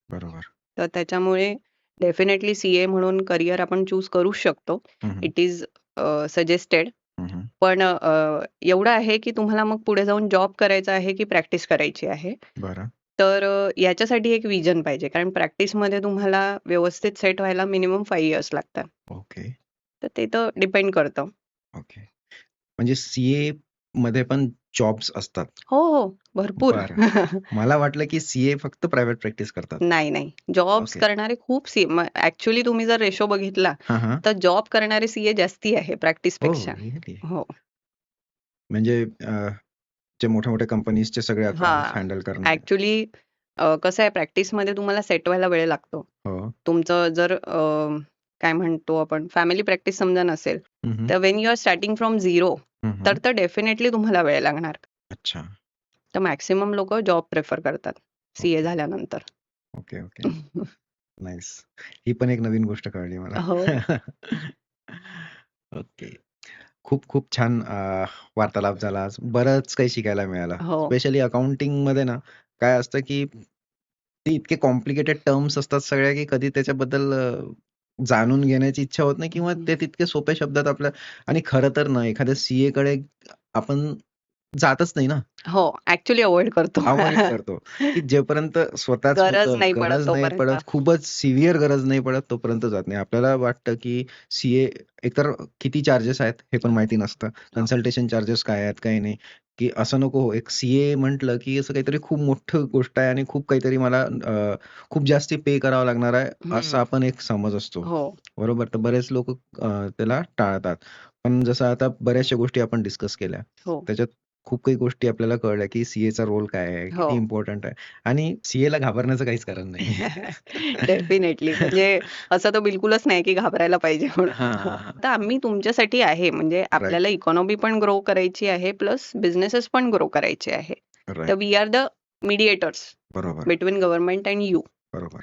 बरोबर. तर त्याच्यामुळे डेफिनेटली CA म्हणून करिअर आपण चूज करू शकतो. It is suggested. पण एवढं आहे की तुम्हाला मग पुढे जाऊन जॉब करायचा आहे की प्रॅक्टिस करायची आहे. बरं. तर याच्यासाठी एक विजन पाहिजे. कारण प्रॅक्टिसमध्ये तुम्हाला व्यवस्थित सेट व्हायला मिनिमम 5 इयर्स लागतात. ओके. तर ते तर डिपेंड करतं. ओके. म्हणजे CA मध्ये पण जॉब्स असतात? हो. भरपूर. मला वाटलं की CA फक्त प्रायव्हेट प्रॅक्टिस करतात. नाही. जॉब्स करणारे खूप ऍक्च्युअली तुम्ही जर रेशो बघितला तर जॉब करणारे CA जास्ती आहे प्रॅक्टिसपेक्षा. हो. म्हणजे जे मोठ्या कंपनीजचे सगळे अकाउंट्स हँडल करणं. ऍक्च्युली कसं आहे, प्रॅक्टिसमध्ये तुम्हाला सेट व्हायला वेळ लागतो. तुमचं जर काय म्हणतो आपण फॅमिली प्रॅक्टिस समजा नसेल तर when you are starting from zero तर डेफिनेटली तुम्हाला वेळ लागणार. अच्छा. तर मॅक्सिमम लोक जॉब प्रेफर करतात CA झाल्यानंतर. ओके. नाईस. ही पण एक नवीन गोष्ट कळली मला. ओके. खूप छान वार्तालाप झाला आज. बरंच काही शिकायला मिळालं. स्पेशली अकाउंटिंग मध्ये ना काय असतं की ते इतके कॉम्प्लिकेटेड टर्म्स असतात सगळ्या की कधी त्याच्याबद्दल जाणून घेण्याची इच्छा होत नाही किंवा ते तितके सोप्या शब्दात आपल्या. आणि खरं तर ना एखाद्या CA कडे आपण जातच नाही ना. हो, ऍक्च्युली अवॉइड करतो. की जोपर्यंत स्वतःच गरज नाही पडत, खूपच सिव्हिअर गरज नाही पडत तोपर्यंत जात नाही. आपल्याला वाटतं की CA एकतर किती चार्जेस आहेत हे पण माहिती नसतं. कन्सल्टेशन चार्जेस काय आहेत काही नाही. की असं नको एक CA म्हटलं की असं काहीतरी खूप मोठं गोष्ट आहे आणि खूप काहीतरी मला खूप जास्ती पे करावं लागणार आहे असा आपण एक समज असतो. बरोबर. तर बरेच लोक त्याला टाळतात. पण जसं आता बऱ्याचशा गोष्टी आपण डिस्कस केल्या त्याच्यात खूप काही गोष्टी आपल्याला कळल्या की CAचा रोल काय आहे, किती इम्पॉर्टंट आहे आणि CA ला घाबरण्याचं काहीच कारण नाही. डेफिनेटली. म्हणजे असं तर बिलकुलच नाही की घाबरायला पाहिजे म्हणून. तर आम्ही तुमच्यासाठी आहे. म्हणजे आपल्याला इकॉनॉमी पण ग्रो करायची आहे प्लस बिझनेसेस पण ग्रो करायचे आहे. तर we are the mediators between government and you. बरोबर.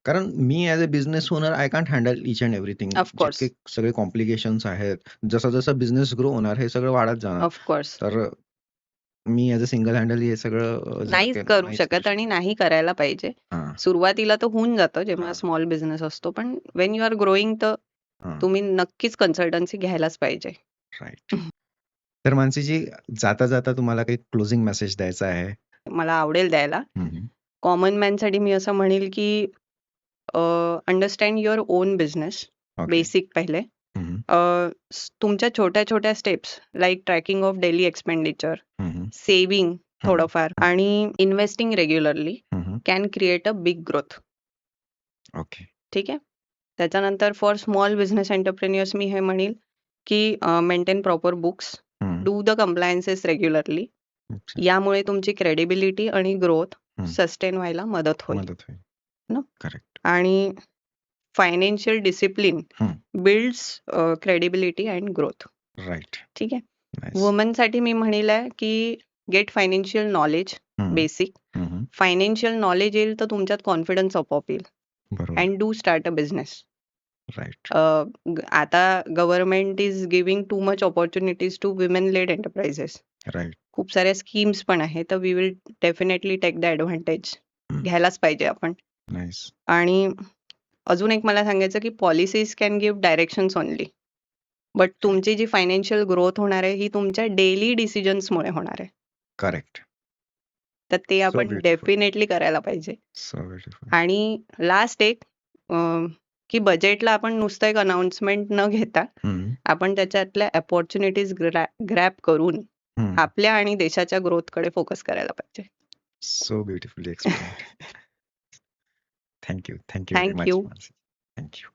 कारण मी as a business owner I can't handle each and everything. Of course. जितके सगळे कॉम्प्लिकेशन्स आहेत, जसा बिझनेस ग्रो होणार हे सगळं वाढत जाणार. ऑफकोर्स. तर मी ॲज अ सिंगल हँडल हे सगळं नाहीच करू नाहीच करू शकत आणि नाही करायला पाहिजे. हां, सुरुवातीला तर होऊन जातं जेव्हा हां, स्मॉल बिझनेस असतो. पण व्हेन यू आर ग्रोइंग तर हां. तुम्ही नक्कीच कन्सल्टन्सी घ्यायलाच पाहिजे. राइट. तर मानसीजी, जाता तुम्हाला काही क्लोजिंग मेसेज द्यायचा आहे? मला आवडेल द्यायला. हं, हं. कॉमन मॅनसाठी मी असं म्हणेल, की understand your own business. Okay. Basic पहिले. हं, हं. तुमच्या छोट्या-छोट्या steps like tracking of daily expenditure, हं, हं. सेव्हिंग हं. थोडंफार आणि investing regularly hmm, hmm. Can create a big growth. Okay. ठीक आहे. त्याच्यानंतर फॉर स्मॉल बिझनेस एंटरप्रेन्युअर्स मी हे म्हणेल, की maintain proper books, hmm. Do the compliances regularly. अच्छा. यामुळे तुमची क्रेडिबिलिटी आणि ग्रोथ हं. सस्टेन व्हायला मदत होईल. मदत होईल. ना? करेक्ट. आणि फायनान्शियल डिसिप्लिन हं. Builds credibility and growth. Right. ठीक आहे. नाईस. वुमनसाठी मी म्हणेल आहे, की गेट फायनान्शियल नॉलेज हं. बेसिक. हं, हं. फायनान्शियल नॉलेज येईल तर तुमच्यात कॉन्फिडन्स आपोआप येईल. बरोबर. And do start a business. Right. आता government is giving too much opportunities to women led enterprises. Right. खूप साऱ्या स्कीम्स पण आहेत. तर we will definitely take the advantage. Hmm. घ्यायलाच पाहिजे आपण. नाईस. आणि अजून एक मला सांगायचं, की policies can give directions only. But तुमची जी फायनान्शियल ग्रोथ होणार आहे, ही तुमच्या डेली डिसिजन्समुळे होणार आहे. करेक्ट. तर ते सो आपण ब्युटिफुल. डेफिनेटली करायला पाहिजे. So beautiful. आणि लास्ट एक की बजेटला आपण नुसतं एक अनाउन्समेंट न घेता हं. आपण त्याच्यातल्या अपॉर्च्युनिटीज ग्रॅब करून हं. आपल्या आणि देशाच्या ग्रोथकडे फोकस करायला पाहिजे. So beautifully explained. Thank you. Thank you very thank much you. Mansi. Thank you.